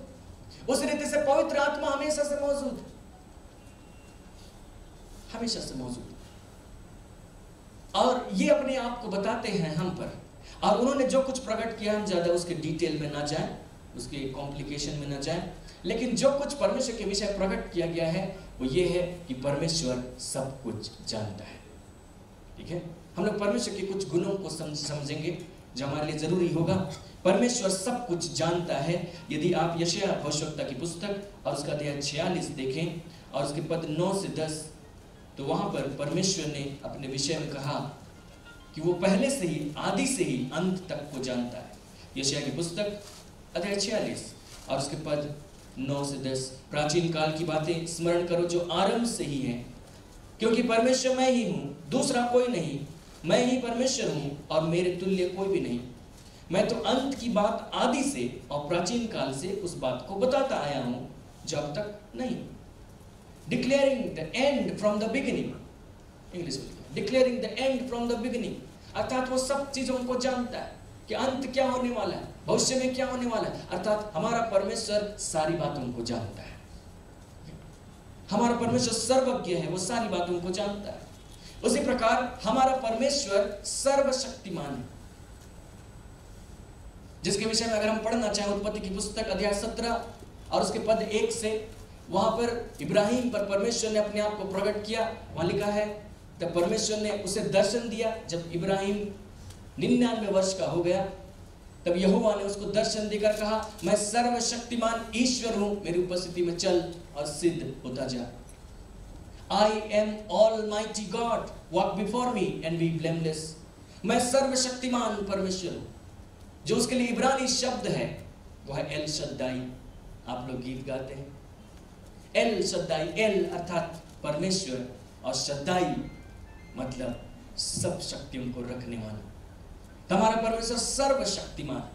उस रीति से पवित्र आत्मा हमेशा से मौजूद, हमेशा से मौजूद। और ये अपने आप को बताते हैं हम पर, और उन्होंने जो कुछ प्रकट किया, हम ज्यादा उसके डिटेल में ना जाएं, उसके कॉम्प्लिकेशन में ना जाएं, लेकिन जो कुछ परमेश्वर के विषय प्रकट किया गया है वो ये है कि परमेश्वर सब कुछ जानता है। ठीक है, हम लोग परमेश्वर के कुछ गुणों को समझेंगे जो हमारे लिए जरूरी होगा। परमेश्वर सब कुछ जानता है। यदि आप यशायाह भविष्यवक्ता की पुस्तक और उसका अध्याय 46 देखें और उसके पद 9 से 10, तो वहां पर परमेश्वर ने अपने विषय में कहा कि वो पहले से ही, आदि से ही अंत तक को जानता है। यशायाह की पुस्तक अध्याय 46 और उसके पद 9 से 10, प्राचीन काल की बातें स्मरण करो जो आरंभ से ही हैं, क्योंकि परमेश्वर मैं ही हूँ, दूसरा कोई नहीं। मैं ही परमेश्वर हूँ और मेरे तुल्य कोई भी नहीं। मैं तो अंत की बात आदि से और प्राचीन काल से उस बात को बताता आया हूँ जो अब तक नहीं। Declaring the end from the beginning, English में Declaring the end from the beginning, अर्थात वो सब चीजों को जानता है कि अंत क्या होने वाला है, भविष्य में क्या होने वाला है। अर्थात हमारा परमेश्वर सारी बातों को जानता है। हमारा परमेश्वर सर्वज्ञ है, वो सारी बातों को जानता है। उसी प्रकार हमारा परमेश्वर सर्वशक्तिमान है, जिसके विषय में अगर हम पढ़ना चाहें उत्पत्ति की पुस्तक अध्याय 17 और उसके पद 1 से, वहां पर इब्राहिम पर परमेश्वर ने अपने आप को प्रकट किया। वहां लिखा है, तब परमेश्वर ने उसे दर्शन दिया। जब इब्राहिम 99 वर्ष का हो गया, तब यहोवा ने उसको दर्शन देकर कहा, मैं सर्वशक्तिमान ईश्वर हूं, मेरी उपस्थिति में चल और सिद्ध होता जा। I am Almighty God, walk before me and be blameless. मैं सर्वशक्तिमान परमेश्वर हूं। जो उसके लिए इब्रानी शब्द है वो है एल शद्दाई। आप लोग गीत गाते हैं एल शद्दाई, एल अर्थात परमेश्वर और शद्दाई मतलब सब शक्तियों को रखने वाला। हमारा परमेश्वर सर्वशक्तिमान।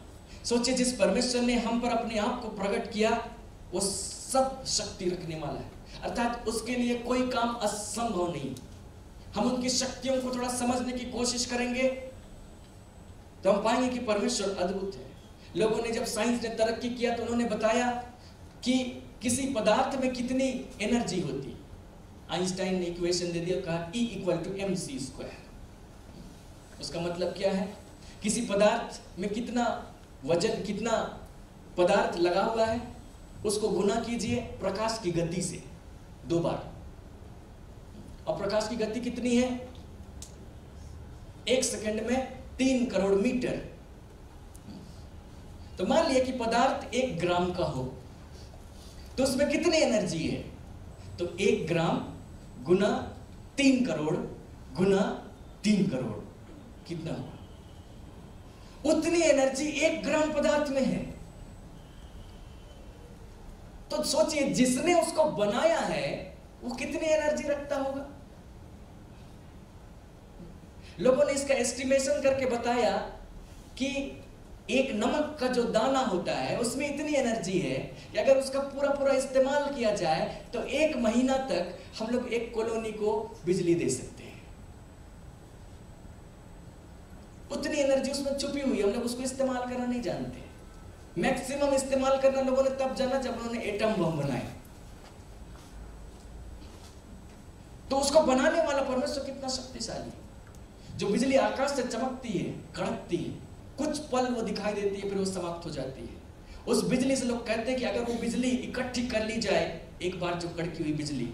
सोचिए, जिस परमेश्वर ने हम पर अपने आप को प्रकट किया वो सब शक्ति रखने वाला है, अर्थात उसके लिए कोई काम असंभव नहीं। हम उनकी शक्तियों को थोड़ा समझने की कोशिश करेंगे तो हम पाएंगे कि परमेश्वर अद्भुत है। लोगों ने जब साइंस ने तरक्की किया तो उन्होंने बताया कि किसी पदार्थ में कितनी एनर्जी होती। आइंस्टाइन ने इक्वेशन दे दिया, कहा E = mc²। उसका मतलब क्या है? किसी पदार्थ में कितना वजन, कितना पदार्थ लगा हुआ है, उसको गुना कीजिए प्रकाश की गति से 2 बार। और प्रकाश की गति कितनी है? 1 सेकंड में 3 करोड़ मीटर। तो मान लिया कि पदार्थ 1 ग्राम का हो तो उसमें कितनी एनर्जी है? तो 1 ग्राम गुना 3 करोड़ गुना 3 करोड़ कितना हुआ? उतनी एनर्जी 1 ग्राम पदार्थ में है। तो सोचिए, जिसने उसको बनाया है वो कितनी एनर्जी रखता होगा। लोगों ने इसका एस्टिमेशन करके बताया कि एक नमक का जो दाना होता है उसमें इतनी एनर्जी है कि अगर उसका पूरा इस्तेमाल किया जाए तो 1 महीना तक हम लोग एक कॉलोनी को बिजली दे सकते हैं। उतनी एनर्जी उसमें छुपी हुई है, हम लोग उसको इस्तेमाल करना नहीं जानते। मैक्सिमम इस्तेमाल करना लोगों ने तब जाना जब उन्होंने एटम बम बनाया। तो उसको बनाने वाला परमेश्वर कितना शक्तिशाली है। जो बिजली आकाश से चमकती है, कड़कती है, कुछ पल वो दिखाई देती है, फिर वो समाप्त हो जाती है। उस बिजली से लोग कहते हैं कि अगर वो बिजली इकट्ठी कर ली जाए, एक बार जो कड़की हुई बिजली,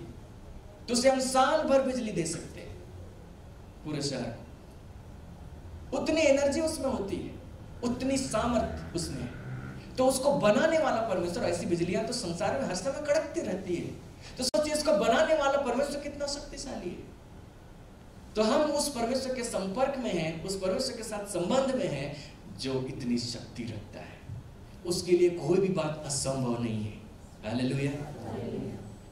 तो उसे हम साल भर बिजली दे सकते हैं पूरे शहर को। उतनी एनर्जी उसमें होती है, उतनी सामर्थ्य उसमें है। तो उसको बनाने वाला परमेश्वर, ऐसी बिजलियां तो संसार में हर समय कड़कती रहती है, तो सोचिए इसको बनाने वाला परमेश्वर कितना शक्तिशाली है। तो हम उस परमेश्वर के संपर्क में हैं, उस परमेश्वर के साथ संबंध में हैं जो इतनी शक्ति रखता है। उसके लिए कोई भी बात असंभव नहीं है। हालेलुया।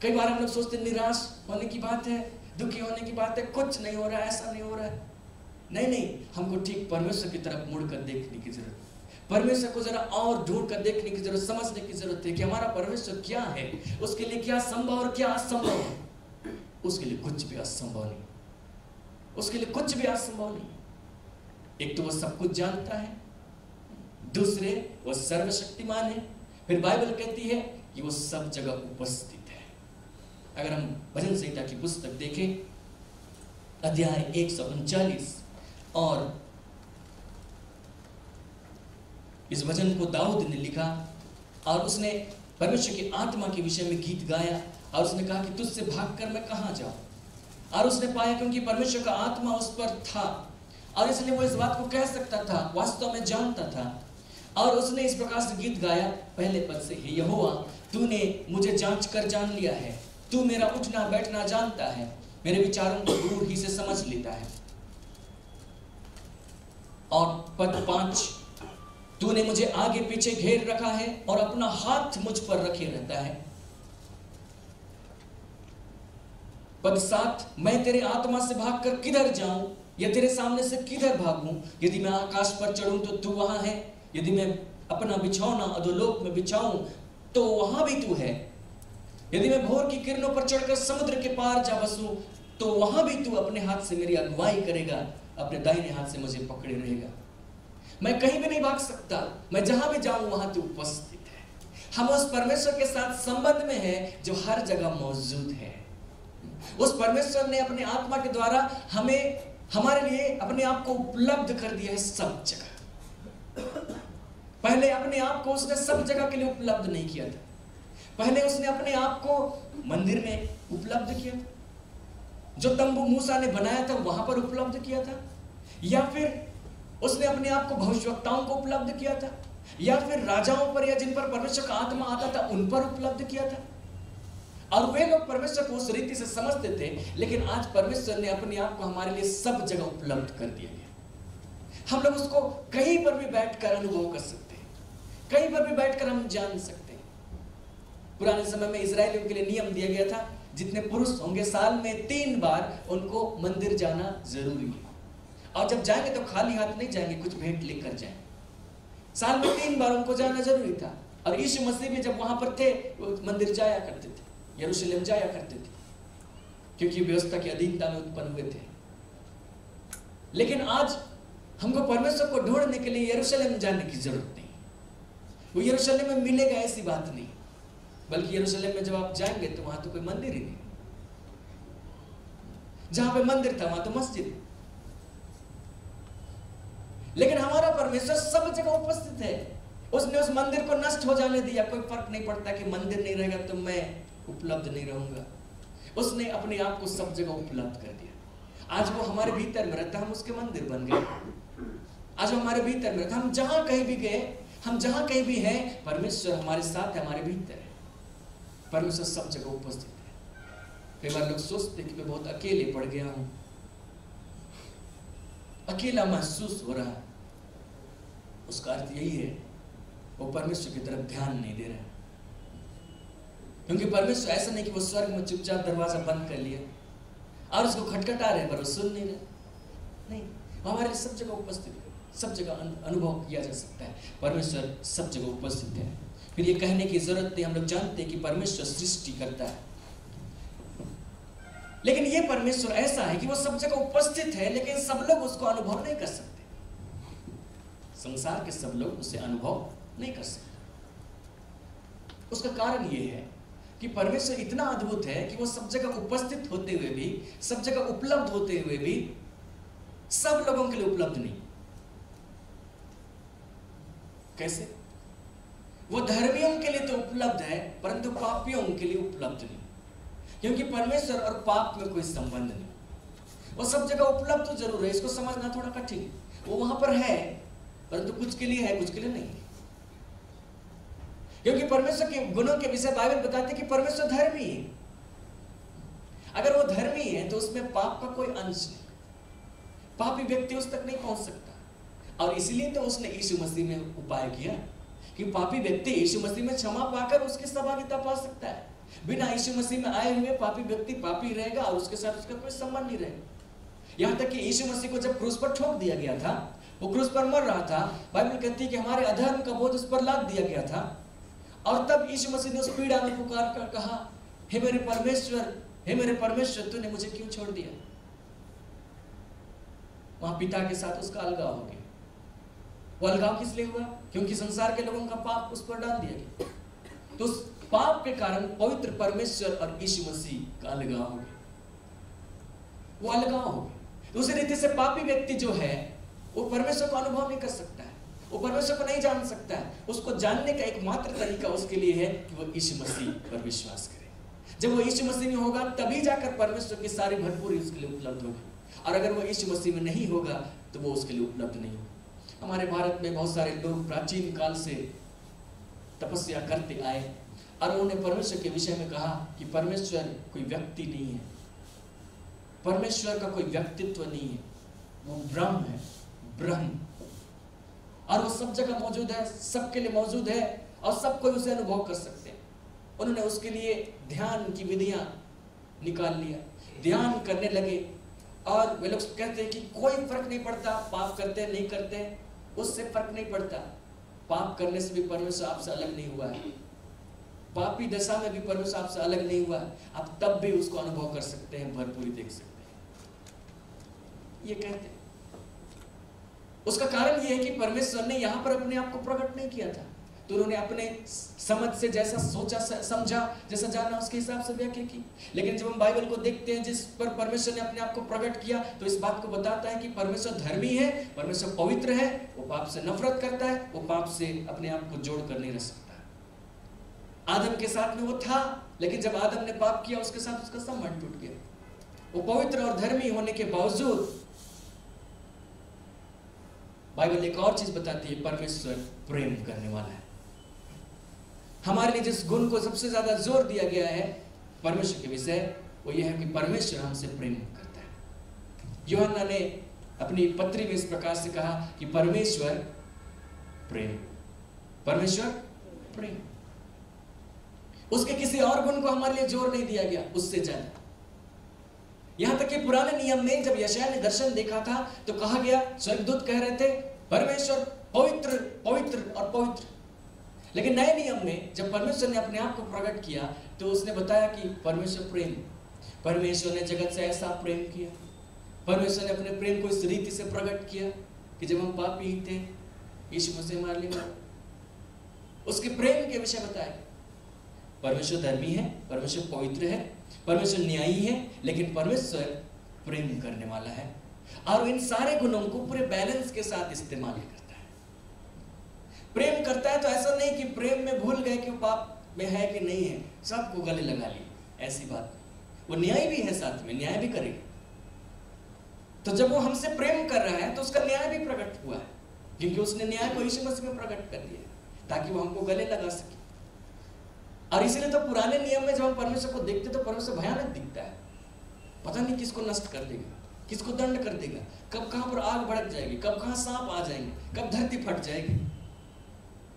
कई बार हम लोग सोचते निराश होने की बात है, दुखी होने की बात है, कुछ नहीं हो रहा है, ऐसा नहीं हो रहा है। नहीं, हमको ठीक परमेश्वर की तरफ मुड़कर देखने की जरूरत है। परमेश्वर को जरा और ढूंढ कर देखने की जरूरत, समझने की जरूरत है कि हमारा परमेश्वर क्या है, उसके लिए क्या संभव और क्या असंभव है। उसके लिए कुछ भी असंभव नहीं, उसके लिए कुछ भी असंभव नहीं। एक तो वो सब कुछ जानता है, दूसरे वो सर्वशक्तिमान है, फिर बाइबल कहती है कि वो सब जगह उपस्थित है। अगर हम भजन संहिता की पुस्तक देखें, अध्याय 139, और इस भजन को दाऊद ने लिखा और उसने परमेश्वर की आत्मा के विषय में गीत गाया और उसने कहा कि तुझसे भागकर मैं कहां जाऊं। और उसने पाया क्योंकि परमेश्वर का आत्मा उस पर था और इसलिए वो इस बात को कह सकता था, वास्तव में जानता था। और उसने इस प्रकार से गीत गाया पहले पद से, हे यहोवा तूने मुझे जांच कर जान लिया है, तू मेरा उठना बैठना जानता है, मेरे विचारों को दूर ही से समझ लेता है। और पद 5, तूने मुझे आगे पीछे घेर रखा है और अपना हाथ मुझ पर रखे रहता है। पद 7, मैं तेरे आत्मा से भागकर किधर जाऊं या तेरे सामने से किधर भागूं। यदि मैं आकाश पर चढ़ूं तो तू वहां है, यदि मैं अपना बिछौना अधोलोक में बिछाऊं तो वहां भी तू है। यदि मैं भोर की किरणों पर चढ़कर समुद्र के पार जा बसूं तो वहां भी तू अपने हाथ से मेरी अगुवाई करेगा, अपने दाहिने हाथ से मुझे पकड़े रहेगा। मैं कहीं भी नहीं भाग सकता, मैं जहां भी जाऊं वहां तू उपस्थित है। हम उस परमेश्वर के साथ संबंध में हैं जो हर जगह मौजूद है। उस परमेश्वर ने अपने आत्मा के द्वारा हमें, हमारे लिए अपने आप को उपलब्ध कर दिया है सब जगह। पहले अपने आप को उसने सब जगह के लिए उपलब्ध नहीं किया था। पहले उसने अपने आप को मंदिर में उपलब्ध किया था, जो तंबू मूसा ने बनाया था वहां पर उपलब्ध किया था, या फिर उसने अपने आप को भविष्यवक्ताओं को उपलब्ध किया था, या फिर राजाओं पर या जिन पर परमेश्वर का आत्मा आता था उन पर उपलब्ध किया था। और वे लोग परमेश्वर को उस रीति से समझते थे, लेकिन आज परमेश्वर ने अपने आप को हमारे लिए सब जगह उपलब्ध कर दिया गया। हम लोग उसको कहीं पर भी बैठकर अनुभव कर सकते हैं, कहीं पर भी बैठकर हम जान सकते हैं। पुराने समय में इजरायलियों के लिए नियम दिया गया था, जितने पुरुष होंगे साल में 3 बार उनको मंदिर जाना जरूरी है, और जब जाएंगे तो खाली हाथ नहीं जाएंगे, कुछ भेंट लेकर जाएं। साल में 3 बार उनको जाना जरूरी था। और यीशु मसीह भी जब वहां पर थे मंदिर जाया करते थे, यरूशलेम जाया करते थे, क्योंकि व्यवस्था की अधीनता में उत्पन्न हुए थे। लेकिन आज हमको परमेश्वर को ढूंढने के लिए यरूशलेम जाने की जरूरत नहीं। वो यरूशलेम में मिलेगा ऐसी बात नहीं, बल्कि यरूशलेम में जब आप जाएंगे तो वहां तो कोई मंदिर ही नहीं। जहां पे मंदिर था वहां तो मस्जिद है। लेकिन हमारा परमेश्वर सब जगह उपस्थित है। उसने उस मंदिर को नष्ट हो जाने दिया, कोई फर्क नहीं पड़ता कि मंदिर नहीं रहेगा तो मैं उपलब्ध नहीं रहूंगा। उसने अपने आप को सब जगह उपलब्ध कर दिया। आज वो हमारे भीतर में रहता, हम उसके मंदिर बन गए। आज वो हमारे भीतर में रहता, हम जहां कहीं भी गए, हम जहां कहीं भी हैं, परमेश्वर हमारे साथ है, हमारे भीतर है। परमेश्वर सब जगह उपस्थित है। कई बार लोग सोचते कि मैं बहुत अकेले पड़ गया हूं, अकेला महसूस हो रहा है। उसका अर्थ यही है वो परमेश्वर की तरफ ध्यान नहीं दे रहा है। क्योंकि परमेश्वर ऐसा नहीं कि वो स्वर्ग में चुपचाप दरवाजा बंद कर लिया और उसको खटखटा रहे पर वो सुन नहीं रहे। नहीं, हमारे लिए सब जगह उपस्थित है, सब जगह अनुभव किया जा सकता है। परमेश्वर सब जगह उपस्थित है। फिर ये कहने की जरूरत नहीं, हम लोग जानते हैं कि परमेश्वर सृष्टि करता है। लेकिन ये परमेश्वर ऐसा है कि वो सब जगह उपस्थित है, लेकिन सब लोग उसको अनुभव नहीं कर सकते। संसार के सब लोग उसे अनुभव नहीं कर सकते। उसका कारण ये है कि परमेश्वर इतना अद्भुत है कि वो सब जगह उपस्थित होते हुए भी, सब जगह उपलब्ध होते हुए भी सब लोगों के लिए उपलब्ध नहीं। कैसे? वो धर्मियों के लिए तो उपलब्ध है, परंतु पापियों के लिए उपलब्ध नहीं, क्योंकि परमेश्वर और पाप में कोई संबंध नहीं। वो सब जगह उपलब्ध तो जरूर है, इसको समझना थोड़ा कठिन है। वो वहां पर है, परंतु कुछ के लिए है, कुछ के लिए नहीं है। क्योंकि परमेश्वर के गुणों के विषय बाइबल बताते हैं कि परमेश्वर धर्मी है। अगर वो धर्मी है तो उसमें पाप का कोई अंश नहीं, पापी व्यक्ति उस तक नहीं पहुंच सकता। और इसलिए तो उसने यीशु मसीह में उपाय किया कि पापी व्यक्ति यीशु मसीह में क्षमा पाकर उसकी सहभागिता पा सकता है। बिना यीशु मसीह में आए हुए पापी व्यक्ति पापी रहेगा और उसके साथ उसका कोई संबंध नहीं रहेगा। यहां तक कि यीशु मसीह को जब क्रूस पर ठोक दिया गया था, वो क्रूस पर मर रहा था, बाइबल कहती है कि हमारे अधर्म का बोझ उस पर लाद दिया गया था। और तब यीशु मसीह ने उस पीड़ा में पुकार कर कहा, हे मेरे परमेश्वर, तूने मुझे क्यों छोड़ दिया? वहां पिता के साथ उसका अलगाव हो गया। वो अलगाव किस लिए हुआ? क्योंकि संसार के लोगों का पाप उस पर डाल दिया गया। तो उस पाप के कारण पवित्र परमेश्वर और यीशु मसीह का अलगाव हो गया। वो अलगाव हो गया। दूसरी रीति से पापी व्यक्ति जो है वो परमेश्वर को अनुभव नहीं कर सकता है, वो परमेश्वर को नहीं जान सकता है। उसको जानने का एकमात्र तरीका उसके लिए है कि वो यीशु मसीह पर विश्वास करे। जब वो यीशु मसीह में होगा तभी जाकर परमेश्वर की सारी भरपूरी उसके लिए उपलब्ध होगी। और अगर वो यीशु मसीह में नहीं होगा तो वो उसके लिए उपलब्ध नहीं होगा। हमारे भारत में बहुत सारे लोग प्राचीन काल से तपस्या करते आए और उन्होंने परमेश्वर के विषय में कहा कि परमेश्वर कोई व्यक्ति नहीं है, परमेश्वर का कोई व्यक्तित्व नहीं है, वो ब्रह्म है, ब्रह्म, और वो सब जगह मौजूद है, सबके लिए मौजूद है और सब कोई उसे अनुभव कर सकते हैं। उन्होंने उसके लिए ध्यान की विधियां निकाल लिया, ध्यान करने लगे। और वे लोग कहते हैं कि कोई फर्क नहीं पड़ता, पाप करते नहीं करते, उससे फर्क नहीं पड़ता। पाप करने से भी परमेश्वर आपसे अलग नहीं हुआ है, पापी दशा में भी परमेश्वर आपसे अलग नहीं हुआ है, आप तब भी उसको अनुभव कर सकते हैं, भरपूरी देख सकते हैं। ये कहते हैं। उसका कारण यह है कि परमेश्वर ने यहां पर अपने आप को प्रकट नहीं किया था, तो उन्होंने अपने समझ से जैसा सोचा समझा, जैसा जाना, उसके हिसाब से व्याख्या की। लेकिन जब हम बाइबल को देखते हैं जिस पर परमेश्वर ने अपने आप को प्रकट किया, तो इस बात को बताता है कि परमेश्वर धर्मी है, परमेश्वर पवित्र है, वो पाप से नफरत करता है, वो पाप से अपने आप को जोड़ कर नहीं रह सकता। आदम के साथ में वो था, लेकिन जब आदम ने पाप किया उसके साथ उसका संबंध टूट गया। वो पवित्र और धर्मी होने के बावजूद बाइबल एक और चीज बताती है, परमेश्वर प्रेम करने वाला है। हमारे लिए जिस गुण को सबसे ज्यादा जोर दिया गया है परमेश्वर के विषय, वो यह है कि परमेश्वर हमसे प्रेम करता है। यूहन्ना ने अपनी पत्री में इस प्रकार से कहा कि परमेश्वर प्रेम, परमेश्वर प्रेम। उसके किसी और गुण को हमारे लिए जोर नहीं दिया गया उससे ज्यादा। यहां तक कि पुराने नियम में जब यशायाह ने दर्शन देखा था तो कहा गया, स्वर्गदूत कह रहे थे परमेश्वर पवित्र पवित्र और पवित्र। लेकिन नए नियम में जब परमेश्वर ने अपने आप को प्रकट किया तो उसने बताया कि परमेश्वर प्रेम, परमेश्वर ने जगत से ऐसा प्रेम किया, परमेश्वर ने अपने प्रेम को इस रीति से प्रकट किया कि जब हम पापी ही थे यीशु मसीह हमारे लिए मरा। उसके प्रेम के विषय बताया। परमेश्वर धर्मी है, परमेश्वर पवित्र है, परमेश्वर न्यायी है, लेकिन परमेश्वर प्रेम करने वाला है और इन सारे गुणों को पूरे बैलेंस के साथ इस्तेमाल करता है। प्रेम करता है तो ऐसा नहीं कि प्रेम में भूल गए कि वो पाप में है कि नहीं है, सबको गले लगा लिए, ऐसी बात नहीं। वो न्याय भी है, साथ में न्याय भी करेगा। तो जब वो हमसे प्रेम कर रहा है तो उसका न्याय भी प्रकट हुआ है, क्योंकि उसने न्याय को यीशु मसीह में प्रकट कर दिया ताकि वो हमको गले लगा सके। और इसलिए तो पुराने नियम में जब हम परमेश्वर को देखते तो परमेश्वर भयानक दिखता है। पता नहीं किसको नष्ट कर देगा, किसको दंड कर देगा, कब कहां पर आग भड़क जाएगी, कब कहां सांप आ जाएंगे, कब धरती फट जाएगी।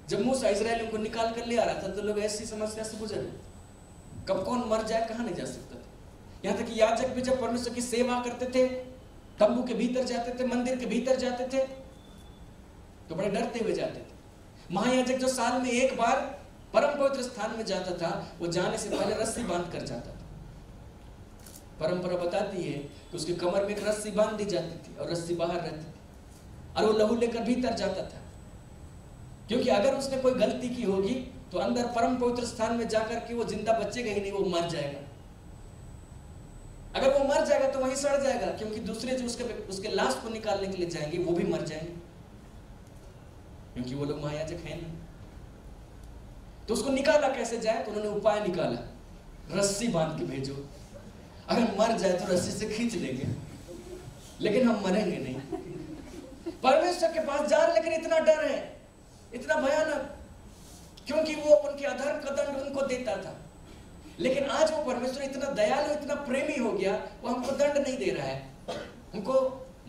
जब मूसा इस्राएलियों को निकाल कर ले आ रहा था तो लोग ऐसी समस्या से गुजर रहे, कब कौन मर जाए कहां नहीं जा सकता था। यहां तक कि याजक भी जब परमेश्वर की सेवा करते थे, तंबू के भीतर जाते थे, मंदिर के भीतर जाते थे, तो बड़े डरते हुए जाते थे। महायाजक जो साल में एक बार परम पवित्र स्थान में जाता था, वो जाने से पहले रस्सी बांध कर जाता था। परंपरा बताती है कि उसके कमर में एक रस्सी बांध दी जाती थी और रस्सी बाहर रहती थी और वो लहू लेकर भीतर जाता था, क्योंकि अगर उसने कोई गलती की होगी तो अंदर परम पवित्र स्थान में जाकर के वो जिंदा बचेगा ही नहीं, वो मर जाएगा। अगर वो मर जाएगा तो वहीं सड़ जाएगा, क्योंकि दूसरे जो उसके लाश को निकालने के लिए जाएंगे वो भी मर जाएंगे, क्योंकि वो लोग महायाजक हैं ना। तो उसको निकाला कैसे जाए, तो उन्होंने उपाय निकाला, रस्सी बांध के भेजो, अगर मर जाए तो रस्सी से खींच लेंगे, लेकिन हम मरेंगे नहीं। परमेश्वर के पास जा रहे, लेकिन इतना डर है, इतना भयानक, क्योंकि वो उनके अधर्म का दंड उनको देता था। लेकिन आज वो परमेश्वर इतना दयालु, इतना प्रेमी हो गया, वो हमको दंड नहीं दे रहा है, हमको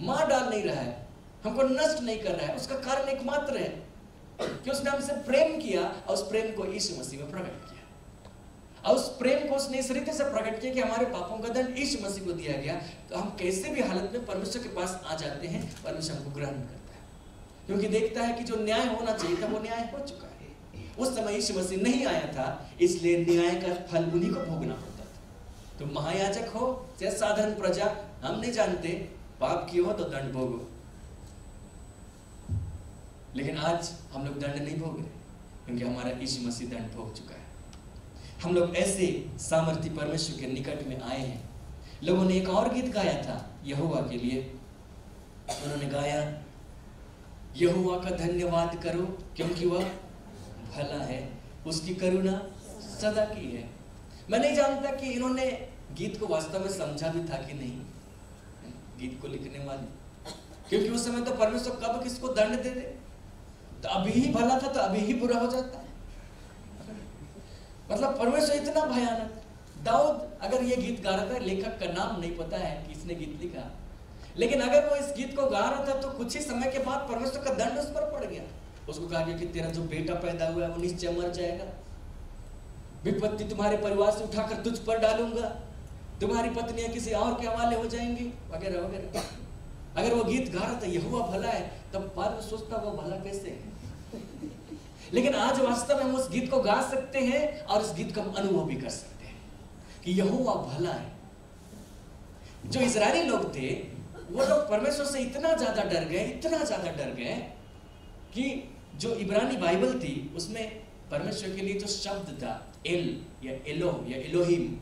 मार डाल नहीं रहा है, हमको नष्ट नहीं कर रहा है। उसका कारण एकमात्र है कि उसने हमसे प्रेम किया और उस प्रेम को यीशु मसीह में प्रकट किया, और उस प्रेम को उसने इस रीति से प्रकट किया कि हमारे पापों का दंड यीशु मसीह को दिया गया। तो हम कैसे भी हालत में परमेश्वर के पास आ जाते हैं, परमेश्वर हमको ग्रहण करता है, क्योंकि देखता है कि जो न्याय होना चाहिए था वो न्याय हो चुका है। उस समय यीशु मसीह नहीं आया था, इसलिए न्याय का फल उन्हीं को भोगना होता था। तो महायाजक हो या साधारण प्रजा, हम नहीं जानते, पाप किए हो तो दंड भोगो। लेकिन आज हम लोग दंड नहीं भोग रहे, क्योंकि हमारा यीशु मसीह दंड भोग चुका है। हम लोग ऐसे सामर्थी परमेश्वर के निकट में आए हैं। लोगों ने एक और गीत गाया था यहोवा के लिए, उन्होंने गाया, यहोवा का धन्यवाद करो क्योंकि वह भला है, उसकी करुणा सदा की है। मैं नहीं जानता कि इन्होंने गीत को वास्तव में समझा भी था कि नहीं, गीत को लिखने वाले, क्योंकि उस समय तो परमेश्वर कब किसको दंड दे दे, तो अभी ही भला था तो अभी ही बुरा हो जाता है। मतलब परमेश्वर इतना भयानक। दाऊद अगर ये गीत गा रहा था, लेखक का नाम नहीं पता है कि इसने गीत लिखा, लेकिन अगर वो इस गीत को गा रहा था तो कुछ ही समय के बाद परमेश्वर का दंड उस पर पड़ गया। उसको कहा गया कि तेरा जो बेटा पैदा हुआ है वो निश्चय मर जाएगा, विपत्ति तुम्हारे परिवार से उठाकर तुझ पर डालूंगा, तुम्हारी पत्नियां किसी और के हवाले हो जाएंगी, वगैरह वगैरह। अगर वो गीत गा रहा था यहोवा भला है, तब बाद में सोचता वो भला कैसे है। लेकिन आज वास्तव में हम उस गीत को गा सकते हैं और इस गीत को हम अनुभव भी कर सकते हैं कि यहोवा भला है। जो इजरायली लोग थे, वो लोग परमेश्वर से इतना ज्यादा डर गए, इतना ज्यादा डर गए कि जो इब्रानी बाइबल थी उसमें परमेश्वर के लिए जो शब्द था एल या एलो या एलोहिम,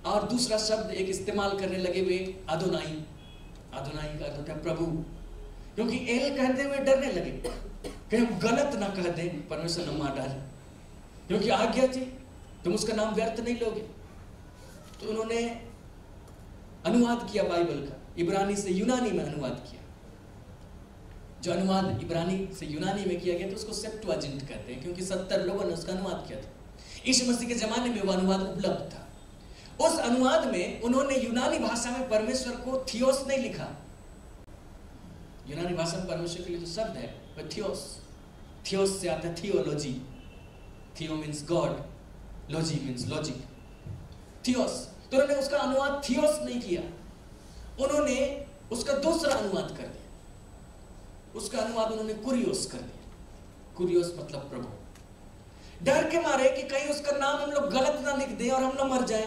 और दूसरा शब्द एक इस्तेमाल करने लगे वे अदोनाई। अदोनाई का अर्थ होता है प्रभु, क्योंकि एल कहते हुए डरने लगे कहीं गलत ना कह दे, परमेश्वर न मार डाले, क्योंकि आज्ञा थी तुम उसका नाम व्यर्थ नहीं लोगे। तो उन्होंने अनुवाद किया बाइबल का, इब्रानी से यूनानी में अनुवाद किया। जो अनुवाद इब्रानी से यूनानी में किया गया तो उसको सेप्टुअजिंट कहते हैं, क्योंकि 70 लोगों ने उसका अनुवाद किया था। यीशु मसीह के जमाने में वो अनुवाद उपलब्ध था। उस अनुवाद में उन्होंने यूनानी भाषा में परमेश्वर को थियोस नहीं लिखा। यूनानी भाषा में परमेश्वर के लिए जो शब्द है वह थियोस, थियोस से आता है थियोलॉजी। थियो means God, logy means logic, theos. तो उन्होंने उसका अनुवाद थियोस नहीं किया, उन्होंने उसका दूसरा अनुवाद कर दिया। उसका अनुवाद उन्होंने कुरियोस कर दिया। कुरियोस मतलब प्रभु। डर के मारे कि कहीं उसका नाम हम लोग गलत ना लिख दें और हम लोग मर जाएं।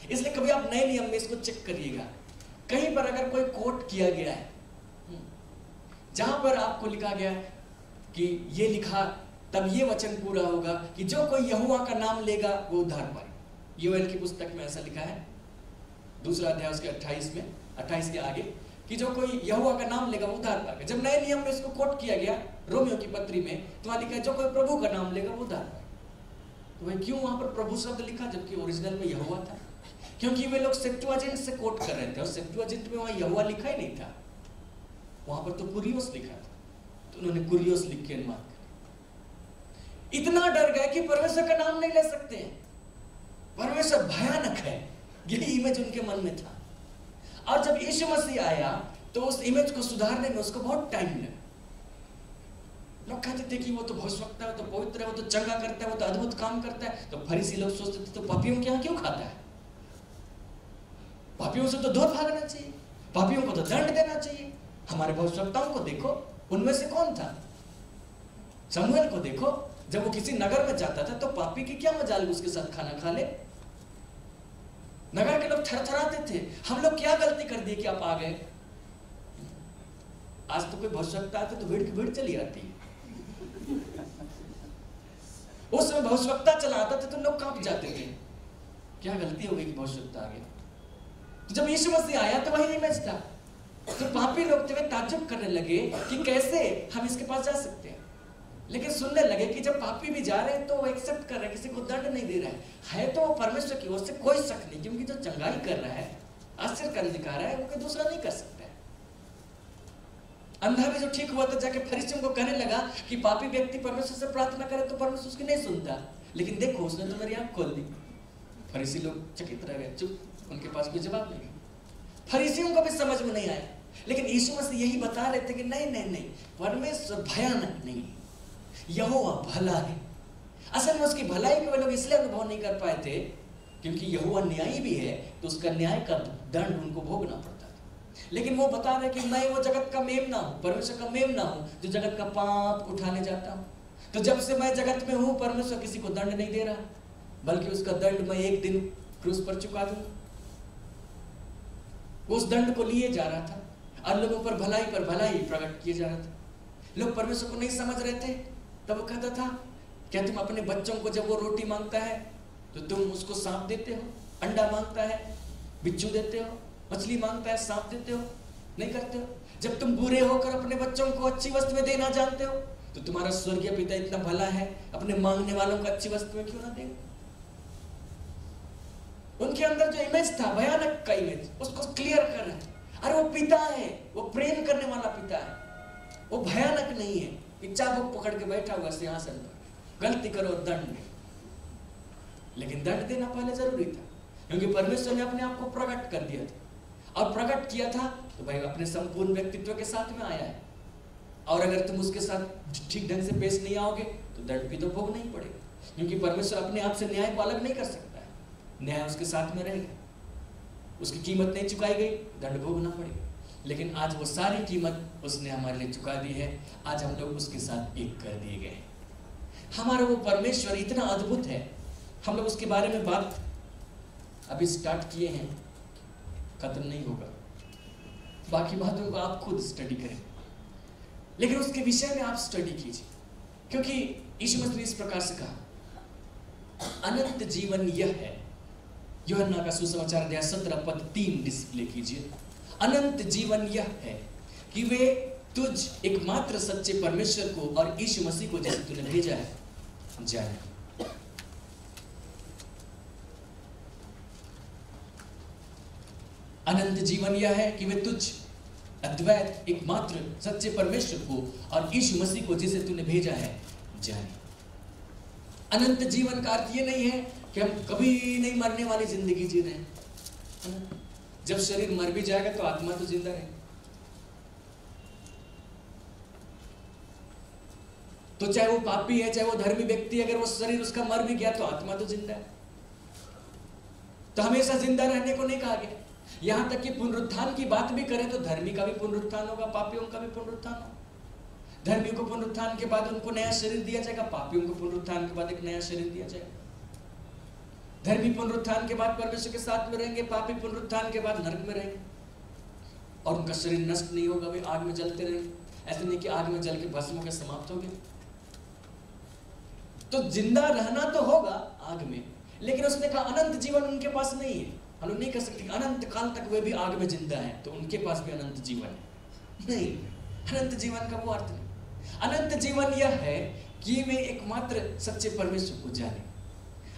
इसलिए कभी आप नए नियम में इसको चेक करिएगा, कहीं पर अगर कोई कोट किया गया है जहां पर आपको लिखा गया कि ये लिखा तब ये वचन पूरा होगा कि जो कोई यहोवा का नाम लेगा वो उद्धार पाए। योएल की पुस्तक में ऐसा लिखा है, दूसरा अध्याय उसके 28 में, 28 के आगे, कि जो कोई यहोवा का नाम लेगा वो उद्धार पाएगा। जब नए नियम में इसको कोट किया गया रोमियो की पत्री में, तो वहां लिखा है जो कोई प्रभु का नाम लेगा वो उद्धार पाएगा। तो भाई क्यों वहां पर प्रभु शब्द लिखा जबकि ओरिजिनल में यहोवा था? क्योंकि वे लोग सेप्टुअजिंट से कोट कर रहे थे और सेप्टुअजिंट में वहां यहोवा लिखा ही नहीं था, वहां पर तो कुरियोस लिखा था। तो उन्होंने कुरियोस लिख के अनुवाद कर। इतना डर गए कि परमेश्वर का नाम नहीं ले सकते हैं, परमेश्वर भयानक है, यही इमेज उनके मन में था। और जब यीशु मसीह आया तो उस इमेज को सुधारने में उसको बहुत टाइम लगा। लोग कहते थे कि वो तो भविष्यवक्ता है, वो तो पवित्र है, वो तो चंगा करता है, वो तो अद्भुत काम करता है। तो फरीसी लोग सोचते थे तो पापियों के यहाँ क्यों खाता है? पापियों से तो दूर भागना चाहिए, पापियों को तो दंड देना चाहिए। हमारे भविष्यवक्ताओं को देखो, उनमें से कौन था? शमूएल को देखो, जब वो किसी नगर में जाता था तो पापी की क्या मजाल उसके साथ खाना खा ले। नगर के लोग थरथराते थे, हम लोग क्या गलती कर दी कि आप आ गए। आज तो कोई भविष्यवक्ता आते तो भीड़ की भीड़ चली आती है। उस समय भविष्यवक्ता चला आता था तो लोग कांप जाते थे, क्या गलती हो गई कि भविष्यवक्ता आ गया। तो जब यीशु मसीह आया तो वही इमेज था। तो पापी लोग थे ताज्जुब करने लगे कि कैसे हम इसके पास जा सकते हैं, लेकिन सुनने लगे कि जब पापी भी जा रहे हैं तो वो एक्सेप्ट कर रहे हैं, किसी को दंड नहीं दे रहा है तो वो परमेश्वर की ओर से कोई शक नहीं, क्योंकि जो चंगाई कर रहा है, आश्चर्य कर दिखा रहा है, वो कोई दूसरा नहीं कर सकता है। अंधा भी जो ठीक हुआ तो जाके फरीसियों को कहने लगा कि पापी व्यक्ति परमेश्वर से प्रार्थना करे तो परमेश्वर उसकी नहीं सुनता, लेकिन देखो उसने तो मेरी आंख खोल दी। फरीसी लोग चकित रह गए, चुप, उनके पास कोई जवाब नहीं। फरीसियों को भी समझ में नहीं आया, लेकिन यीशु मसीह यही बता रहे थे कि नहीं नहीं नहीं, परमेश्वर भयानक नहीं है, यहोवा भला है। असल में उसकी भलाई को वे लोग इसलिए अनुभव नहीं कर पाए थे क्योंकि यहोवा न्यायी भी है, तो उसका न्याय का दंड उनको भोगना पड़ता था। लेकिन वो बता रहे कि मैं वो जगत का मेमना हूँ, परमेश्वर का मेमना हूँ, जो जगत का पाप उठाने जाता हूँ। तो जब से मैं जगत में हूँ, परमेश्वर किसी को दंड नहीं दे रहा, बल्कि उसका दंड मैं एक दिन क्रूस पर चुका दूंगा। वो उस दंड को लिए जा रहा था और लोगों पर भलाई प्रकट किए जा रहा था। लोग परमेश्वर को नहीं समझ रहे थे, तब वो कहता था, क्या तुम अपने बच्चों को जब वो रोटी मांगता है तो तुम उसको सांप देते हो? अंडा मांगता है बिच्छू देते हो? मछली मांगता है सांप देते हो? नहीं करते हो। जब तुम बुरे होकर अपने बच्चों को अच्छी वस्तुएं देना जानते हो तो तुम्हारा स्वर्गीय पिता इतना भला है, अपने मांगने वालों को अच्छी वस्तुएं क्यों ना देंगे? उनके अंदर जो इमेज था, भयानक का इमेज, उसको क्लियर कर रहा है। अरे वो पिता है, वो प्रेम करने वाला पिता है, वो भयानक नहीं है कि चाबुक पकड़ के बैठा हुआ सिंहासन पर, गलती करो दंड। लेकिन दंड देना पहले जरूरी था, क्योंकि परमेश्वर ने अपने आप को प्रकट कर दिया था, और प्रकट किया था तो भाई अपने संपूर्ण व्यक्तित्व के साथ में आया है। और अगर तुम उसके साथ ठीक ढंग से पेश नहीं आओगे तो दंड भी तो भोगना ही पड़ेगा, क्योंकि परमेश्वर अपने आप से न्याय को अलग नहीं कर सकता है, न्याय उसके साथ में रहेगा। उसकी कीमत नहीं चुकाई गई, दंड भोगना पड़ेगा। लेकिन आज वो सारी कीमत उसने हमारे लिए चुका दी है। आज हम लोग उसके साथ एक कर दिए गए। हमारा वो परमेश्वर इतना अद्भुत है। हम लोग उसके बारे में बात अभी स्टार्ट किए हैं, खत्म नहीं होगा, बाकी बातों को आप खुद स्टडी करें, लेकिन उसके विषय में आप स्टडी कीजिए, क्योंकि यीशु मसीह ने इस प्रकार से कहा, अनंत जीवन यह है। यूहन्ना का सुसमाचार अध्याय 17 पद 3 डिस्प्ले कीजिए। अनंत जीवन यह है कि वे तुझ एकमात्र सच्चे परमेश्वर को और यीशु मसीह को जिसे तूने भेजा है जाने। अनंत जीवन यह है कि वे तुझ अद्वैत एकमात्र सच्चे परमेश्वर को और यीशु मसीह को जिसे तूने भेजा है जाने। अनंत जीवन का अर्थ ये नहीं है कि हम कभी नहीं मरने वाली जिंदगी जी रहे हैं। जब शरीर मर भी जाएगा तो आत्मा तो जिंदा रहेगी। तो चाहे वो पापी है, चाहे वो धर्मी व्यक्ति, अगर वो शरीर उसका मर भी गया तो आत्मा तो जिंदा है। तो हमेशा जिंदा रहने को नहीं कहा गया। यहां तक कि पुनरुत्थान की बात भी करें तो धर्मी का भी पुनरुत्थान होगा, पापियों का भी पुनरुत्थान होगा। धर्मियों को पुनरुत्थान के बाद उनको नया शरीर दिया जाएगा, पापियों को पुनरुत्थान के बाद एक नया शरीर दिया जाएगा। धर्मी पुनरुत्थान के बाद परमेश्वर के साथ में रहेंगे, पापी पुनरुत्थान के बाद नरक में रहेंगे, और उनका शरीर नष्ट नहीं होगा, वे आग में जलते रहेंगे। ऐसे नहीं कि आग में जल के भस्म होकर समाप्त हो गए। तो जिंदा रहना तो होगा आग में, लेकिन उसने कहा अनंत जीवन उनके पास नहीं है। हम लोग नहीं कह सकते अनंत काल तक वे भी आग में जिंदा है तो उनके पास भी अनंत जीवन है। नहीं, अनंत जीवन का वो अर्थ नहीं। अनंत जीवन यह है कि वे एकमात्र सच्चे परमेश्वर को जाने,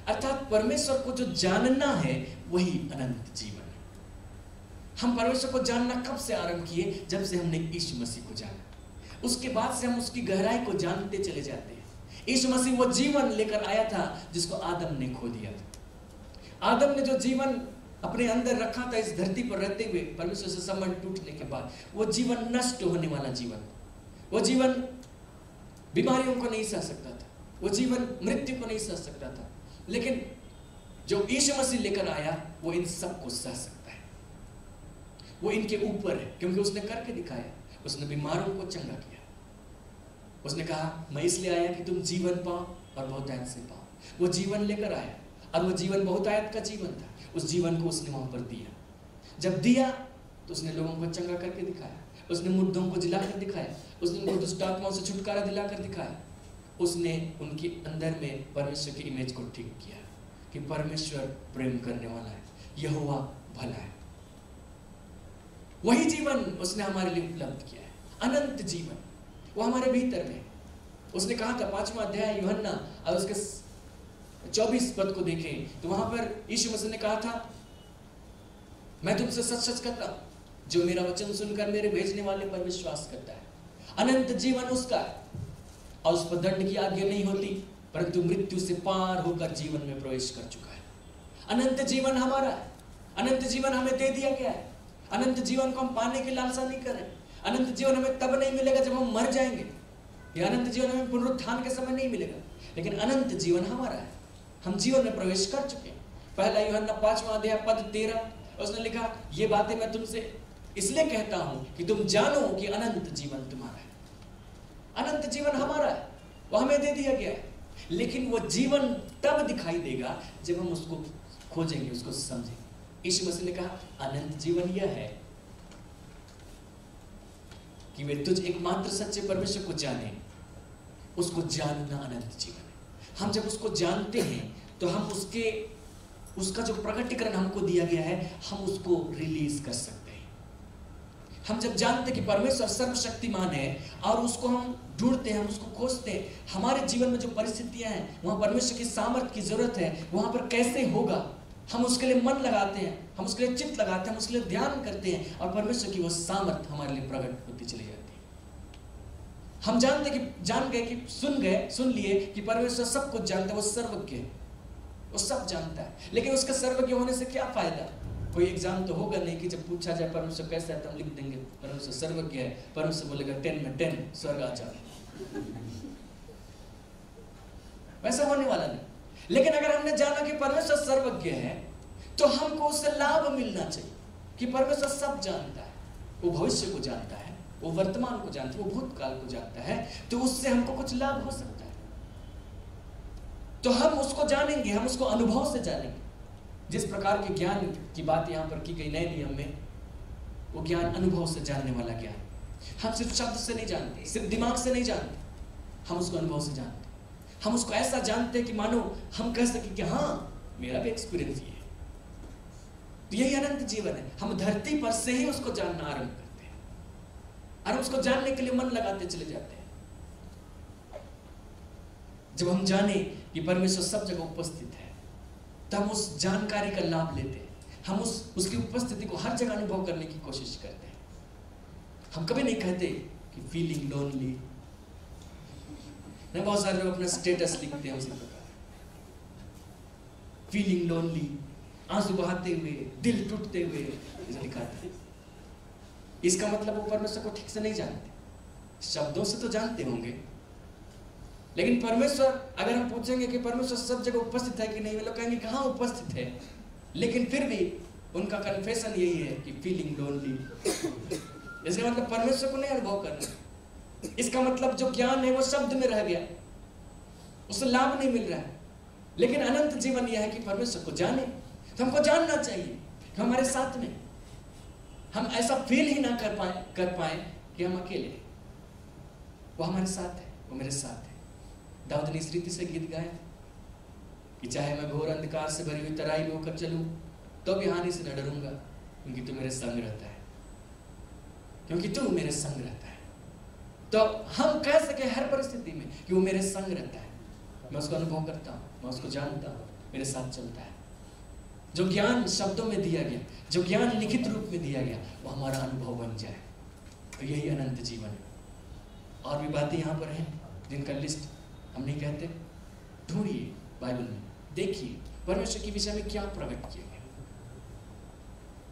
अर्थात परमेश्वर को जो जानना है वही अनंत जीवन है। हम परमेश्वर को जानना कब से आरंभ किए? जब से हमने यीशु मसीह को जाना। उसके बाद से हम उसकी गहराई को जानते चले जाते हैं। यीशु मसीह वो जीवन लेकर आया था जिसको आदम ने खो दिया था। आदम ने जो जीवन अपने अंदर रखा था इस धरती पर रहते हुए, परमेश्वर से संबंध टूटने के बाद, वो जीवन नष्ट होने वाला जीवन, वो जीवन बीमारियों को नहीं सह सकता था, वो जीवन मृत्यु को नहीं सह सकता था। लेकिन जो यीशु मसीह लेकर आया वो इन सब को सह सकता है। वो इनके ऊपर है, क्योंकि उसने करके दिखाया। उसने बीमारों को चंगा किया। उसने कहा मैं इसलिए आया कि तुम जीवन पाओ और बहुतायत से पाओ। वो जीवन लेकर आया, और वो जीवन बहुतायत का जीवन था। उस जीवन को उसने वहां पर दिया। जब दिया तो उसने लोगों को चंगा करके दिखाया, उसने मुर्दों को जिलाकर दिखाया, उसने उनको दुष्ट आत्माओं से छुटकारा दिलाकर दिखाया, उसने उनके अंदर में परमेश्वर की इमेज को ठीक किया कि परमेश्वर प्रेम करने वाला है, यहोवा भला है। वही जीवन उसने हमारे लिए उपलब्ध किया है, अनंत जीवन, वो हमारे भीतर में। उसने कहा था 5वां अध्याय यूहन्ना और उसके 24 पद को देखें तो वहां पर यीशु मसीह ने कहा था, मैं तुमसे सच सच कहता हूं, जो मेरा वचन सुनकर मेरे भेजने वाले पर विश्वास करता है, अनंत जीवन उसका है और उस पर दंड की आज्ञा नहीं होती, परंतु मृत्यु से पार होकर जीवन में प्रवेश कर चुका है। अनंत जीवन हमारा है, अनंत जीवन हमें दे दिया गया है। अनंत जीवन को हम पाने की लालसा नहीं करें। अनंत जीवन हमें तब नहीं मिलेगा जब हम मर जाएंगे, या अनंत जीवन हमें पुनरुत्थान के समय नहीं मिलेगा, लेकिन अनंत जीवन हमारा है। हम जीवन में प्रवेश कर चुके हैं। पहला यूहन्ना 5वां अध्याय पद 13 उसने लिखा, ये बातें मैं तुमसे इसलिए कहता हूं कि तुम जानो कि अनंत जीवन तुम्हारा है। अनंत जीवन हमारा है, वो हमें दे दिया गया है, लेकिन वो जीवन तब दिखाई देगा जब हम उसको खोजेंगे, उसको समझेंगे। यीशु मसीह ने कहा अनंत जीवन यह है कि वे तुझ एकमात्र सच्चे परमेश्वर को जाने, उसको जानना अनंत जीवन है। हम जब उसको जानते हैं तो हम उसका जो प्रकटीकरण हमको दिया गया है, हम उसको रिलीज कर सकते हैं। हम जब जानते कि परमेश्वर सर्वशक्तिमान है और उसको हम ढूंढते हैं, हम उसको खोजते हैं, हमारे जीवन में जो परिस्थितियां हैं वहां परमेश्वर की सामर्थ्य की जरूरत है, वहां पर कैसे होगा, हम उसके लिए मन लगाते हैं, हम उसके लिए चित्त लगाते हैं, हम उसके लिए ध्यान करते हैं और परमेश्वर की वो सामर्थ्य हमारे लिए प्रकट होती चली जाती है। हम जानते कि जान गए कि सुन लिए कि परमेश्वर सब कुछ जानता है, वो सर्वज्ञ है, वो सब जानता है। लेकिन उसके सर्वज्ञ होने से क्या फायदा? कोई एग्जाम तो होगा नहीं कि जब पूछा जाए परमेश्वर कैसा है तो हम लिख देंगे परमेश्वर सर्वज्ञ है, परमेश्वर बोलेगा 10 में 10 स्वर्ग आ जाओ। वैसा होने वाला नहीं। लेकिन अगर हमने जाना कि परमेश्वर सर्वज्ञ है तो हमको उससे लाभ मिलना चाहिए कि परमेश्वर सब जानता है, वो भविष्य को जानता है, वो वर्तमान को जानता है, वो भूतकाल को जानता है, तो उससे हमको कुछ लाभ हो सकता है। तो हम उसको जानेंगे, हम उसको अनुभव से जानेंगे। जिस प्रकार के ज्ञान की बात यहाँ पर की गई नए नियम में, वो ज्ञान अनुभव से जानने वाला ज्ञान। हम सिर्फ शब्द से नहीं जानते, सिर्फ दिमाग से नहीं जानते, हम उसको अनुभव से जानते। हम उसको ऐसा जानते हैं कि मानो हम कह सके कि हाँ मेरा भी एक्सपीरियंस ये है। तो यही अनंत जीवन है। हम धरती पर से ही उसको जानना आरंभ करते हैं और उसको जानने के लिए मन लगाते चले जाते हैं। जब हम जाने कि परमेश्वर सब जगह उपस्थित है तो हम उस जानकारी का लाभ लेते हैं, हम उसकी उपस्थिति को हर जगह अनुभव करने की कोशिश करते हैं। हम कभी नहीं कहते कि फीलिंग लोनली। बहुत सारे लोग अपना स्टेटस लिखते हैं उसी प्रकार, फीलिंग लोनली, आंसू बहाते हुए, दिल टूटते हुए लिखा था। इसका मतलब वो परमेश्वर को ठीक से नहीं जानते। शब्दों से तो जानते होंगे, लेकिन परमेश्वर, अगर हम पूछेंगे कि परमेश्वर सब जगह उपस्थित है कि नहीं, वे लोग कहेंगे कहाँ उपस्थित है, लेकिन फिर भी उनका कन्फेशन यही है कि फीलिंग लोनली। इसका मतलब परमेश्वर को नहीं अनुभव करना। इसका मतलब जो ज्ञान है वो शब्द में रह गया, उससे लाभ नहीं मिल रहा है। लेकिन अनंत जीवन यह है कि परमेश्वर को जाने। तो हमको जानना चाहिए कि हमारे साथ में हम ऐसा फील ही ना कर पाए कि हम अकेले हैं। वो हमारे साथ है, वो मेरे साथ है। दाऊद ने इस रीति से गीत गाया कि चाहे मैं घोर अंधकार से भरी हुई तराई में होकर चलूं तो भी हानि से न डरूंगा, क्योंकि तू मेरे संग रहता है, क्योंकि तू मेरे संग रहता है। तो हम कह सके हर परिस्थिति में कि वो मेरे संग रहता है, मैं उसको अनुभव करता हूँ, मैं उसको जानता हूँ, मेरे साथ चलता है। जो ज्ञान शब्दों में दिया गया, जो ज्ञान लिखित रूप में दिया गया, वो हमारा अनुभव बन जाए, तो यही अनंत जीवन है। और भी बातें यहाँ पर हैं जिनका लिस्ट हम नहीं कहते। ढूंढिए बाइबल में, देखिए परमेश्वर के विषय में क्या प्रकट किया गया।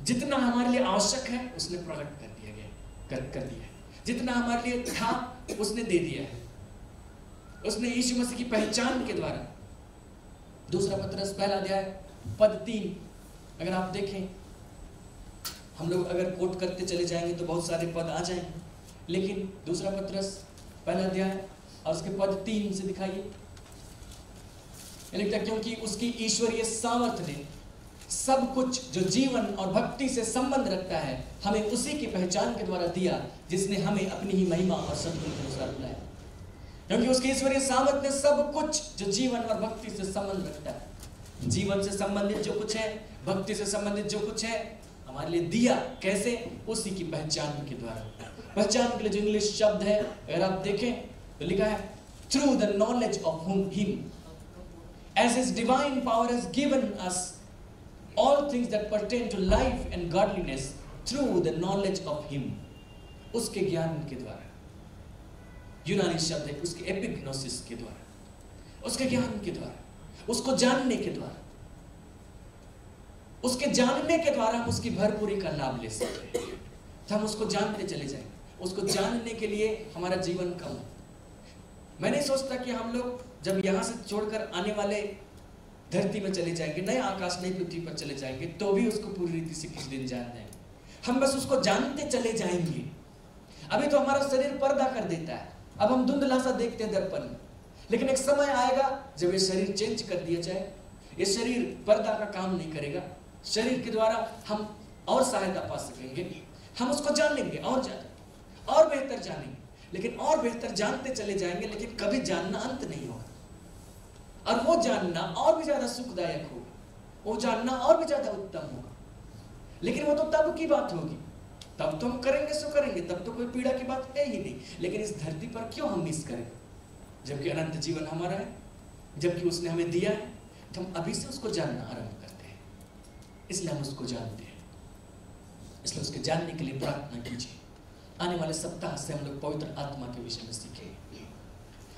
जितना हमारे लिए आवश्यक है उसने प्रकट कर दिया गया, कर दिया है। जितना हमारे लिए था उसने दे दिया है। उसने यीशु मसीह की पहचान के द्वारा, दूसरा पत्रस पहला अध्याय पद 3, अगर आप देखें, हम लोग अगर कोट करते चले जाएंगे तो बहुत सारे पद आ जाएंगे, लेकिन दूसरा पत्रस पहला अध्याय और उसके पद 3 से दिखाइए। लिखता क्योंकि उसकी ईश्वरीय सामर्थ्य ने सब कुछ जो जीवन और भक्ति से संबंध रखता है हमें उसी की पहचान के द्वारा दिया, जिसने हमें अपनी ही महिमा और सद्गुण के अनुसार बुलाया। क्योंकि उसके ईश्वरीय सामर्थ ने सब कुछ जो जीवन और भक्ति से संबंध रखता है, जीवन से संबंधित जो कुछ है, भक्ति से संबंधित जो कुछ है, हमारे लिए दिया। कैसे? उसी की पहचान के द्वारा। पहचान के लिए जो इंग्लिश शब्द है अगर आप देखें तो लिखा है through the knowledge of him as his divine power has given us all things that pertain to life and godliness through the knowledge of him। उसके ज्ञान के द्वारा, यूनानी शब्द है उसके एपिग्नोसिस के द्वारा, उसके ज्ञान के द्वारा, उसको जानने के द्वारा, उसके जानने के द्वारा हम उसकी भरपूरी का लाभ ले सकते हैं। तो हम उसको जानते चले जाएंगे। उसको जानने के लिए हमारा जीवन कम है। मैं नहीं सोचता कि हम लोग जब यहाँ से छोड़कर आने वाले धरती में चले जाएंगे, नए आकाश नई पृथ्वी पर चले जाएंगे, तो भी उसको पूरी रीति से किस दिन जान जाएंगे। हम बस उसको जानते चले जाएंगे। अभी तो हमारा शरीर पर्दा कर देता है, अब हम धुंधला सा देखते हैं दर्पण में, लेकिन एक समय आएगा जब ये शरीर चेंज कर दिया जाए। ये शरीर पर्दा का काम नहीं करेगा। शरीर के द्वारा हम और सहायता पा सकेंगे। हम उसको जानेंगे और बेहतर जानेंगे, लेकिन और बेहतर जानते चले जाएंगे, लेकिन कभी जानना अंत नहीं होगा। और वो जानना और भी ज्यादा सुखदायक होगा, वो जानना और भी ज्यादा उत्तम होगा। लेकिन वो तो तब की बात होगी, तब तो हम करेंगे सो करेंगे, तब तो कोई पीड़ा की बात है ही नहीं। लेकिन इस धरती पर क्यों हम मिस करें, जबकि अनंत जीवन हमारा है, जबकि उसने हमें दिया है। तो हम अभी से उसको जानना आरंभ करते हैं, इसलिए हम उसको जानते हैं। इसलिए उसके जानने के लिए प्रार्थना कीजिए। आने वाले सप्ताह से हम लोग पवित्र आत्मा के विषय में सीखेंगे।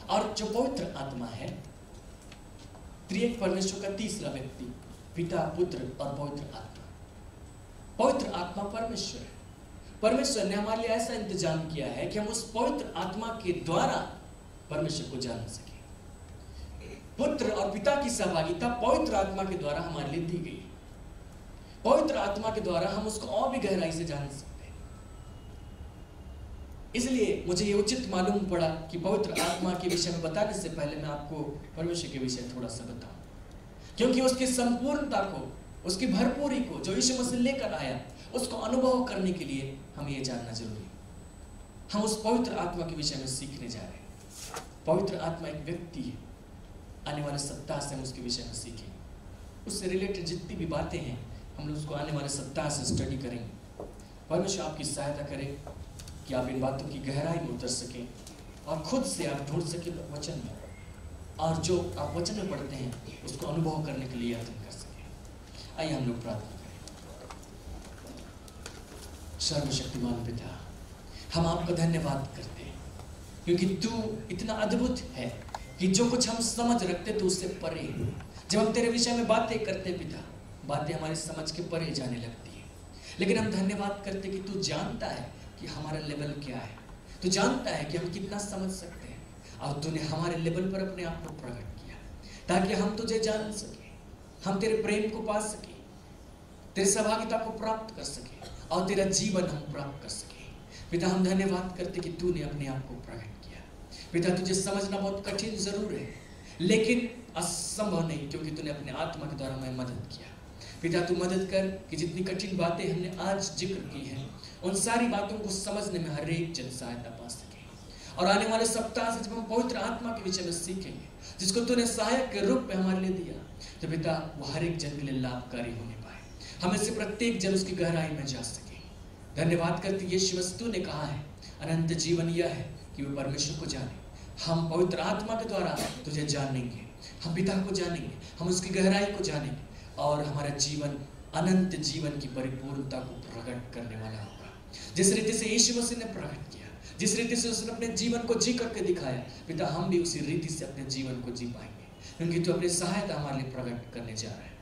और जो पवित्र आत्मा है, त्रिएक परमेश्वर का तीसरा व्यक्ति, पिता, पुत्र और पवित्र आत्मा। पवित्र आत्मा परमेश्वर है। परमेश्वर ने हमारे लिए ऐसा इंतजाम किया है कि हम उस पवित्र आत्मा के द्वारा परमेश्वर को जान सके। पुत्र और पिता की सहभागिता पवित्र आत्मा के द्वारा हमारे लिए दी गई। पवित्र आत्मा के द्वारा हम उसको और भी गहराई से जान सकते हैं। इसलिए मुझे ये उचित मालूम पड़ा कि पवित्र आत्मा के विषय में बताने से पहले मैं आपको परमेश्वर के विषय थोड़ा सा बताऊं, क्योंकि उसकी संपूर्णता को, उसकी भरपूरी को जो यीशु मसीह लेकर आया, उसको अनुभव करने के लिए हमें ये जानना जरूरी है। हम उस पवित्र आत्मा के विषय में सीखने जा रहे हैं। पवित्र आत्मा एक व्यक्ति है। आने वाले सप्ताह से हम उसके विषय में सीखेंगे। उससे रिलेटेड जितनी भी बातें हैं हम लोग उसको आने वाले सप्ताह से स्टडी करेंगे। परमेश्वर आपकी सहायता करे कि आप इन बातों की गहराई में उतर सकें और खुद से आप ढूंढ सकें वचन में, और जो आप वचन में पढ़ते हैं उसको अनुभव करने के लिए यत्न कर सकें। आइए हम लोग प्रार्थना करें। सर्वशक्तिमान पिता, हम आपका धन्यवाद करते हैं क्योंकि तू इतना अद्भुत है कि जो कुछ हम समझ रखते तो उससे परे। जब हम तेरे विषय में बातें करते पिता, बातें हमारी समझ के परे जाने लगती है। लेकिन हम धन्यवाद करते कि तू जानता है कि हमारा लेवल क्या है, तू जानता है कि हम कितना समझ सकते हैं, और तूने हमारे लेवल पर अपने आप को प्रकट किया ताकि हम तुझे जान सके, हम तेरे प्रेम को पा सके, तेरी सहभागिता को प्राप्त कर सके और तेरा जीवन हम प्राप्त कर सके। पिता, हम धन्यवाद करते कि तूने अपने आप को प्रकट किया। पिता, तुझे समझना बहुत कठिन जरूर है, लेकिन असंभव नहीं, क्योंकि तूने अपने आत्मा के द्वारा हमें मदद किया। पिता, तू मदद कर कि जितनी कठिन बातें हमने आज जिक्र की हैं, उन सारी बातों को समझने में हर एक जन सहायता पा सके। और आने वाले सप्ताह से जब हम पवित्र आत्मा के विषय में सीखेंगे, जिसको तूने सहायक के रूप में हमारे लिए दिया, तो पिता वो हर एक जन के लिए लाभकारी होने पाए। हमें से प्रत्येक जन उसकी गहराई में जा सके। धन्यवाद करते यीशु मसीह, तूने कहा है अनंत जीवन यह है कि वो परमेश्वर को जाने। हम पवित्र आत्मा के द्वारा तुझे जानेंगे, हम पिता को जानेंगे, हम उसकी गहराई को जानेंगे, और हमारा जीवन अनंत जीवन की परिपूर्णता को प्रकट करने वाला होगा। जिस रीति से यीशु मसीह ने प्रकट किया, जिस रीति से उसने अपने जीवन को जी करके दिखाया, पिता हम भी उसी रीति से अपने जीवन को जी पाएंगे, क्योंकि तू अपनी सहायता हमारे लिए प्रकट करने जा रहा है।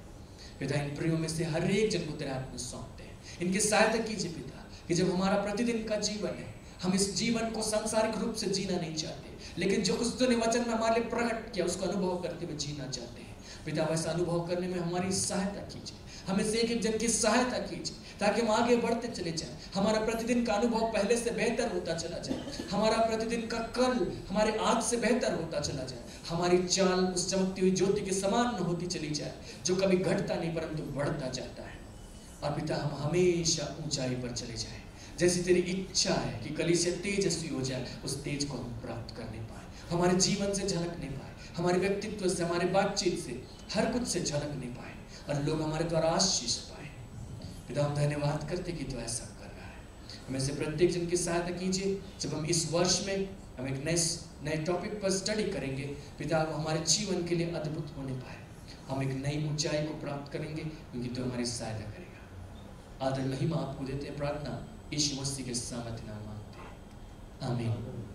पिता, इन प्रियों में से हर एक जन को तेरे हाथ में सौंपते हैं। इनकी सहायता कीजिए पिता, कि जब हमारा प्रतिदिन का जीवन है, हम इस जीवन को सांसारिक रूप से जीना नहीं चाहते, लेकिन जो कुछ तूने वचन में हमारे लिए प्रकट किया उसको अनुभव करते हुए जीना चाहते हैं। पिता, वैसा अनुभव करने में हमारी सहायता कीजिए, हमें से एक जन की सहायता कीजिए, ताकि हम आगे बढ़ते चले जाएं। हमारा प्रतिदिन का अनुभव पहले से बेहतर होता चला जाए, हमारा प्रतिदिन का कल हमारे आज से बेहतर होता चला जाए, हमारी चाल उस चमकती हुई ज्योति के समान होती चली जाए, जो कभी घटता नहीं परंतु बढ़ता जाता है। और पिता, हम हमेशा ऊंचाई पर चले जाएं, जैसी तेरी इच्छा है कि कलीसिया तेजस्वी हो जाए, उस तेज को हम प्राप्त करने पाए। हमारे जीवन से झलक नहीं पाए, हमारे व्यक्तित्व से, हमारे बातचीत से, हर कुछ से झलक नहीं पाए और लोग हमारे द्वारा आशीष पाए। पिता हम धन्यवाद करते कि तू ऐसा कर रहा है। हमें से प्रत्येक जन की सहायता कीजिए। जब हम इस वर्ष में हम एक नए टॉपिक पर स्टडी करेंगे पिता, वो हमारे जीवन के लिए अद्भुत होने पाए, हम एक नई ऊंचाई को प्राप्त करेंगे क्योंकि तू हमारी सहायता करेगा। आदर महिमा आपको देते हैं, प्रार्थना यीशु मसीह के सामर्थ्य नाम मांगते हैं, आमीन।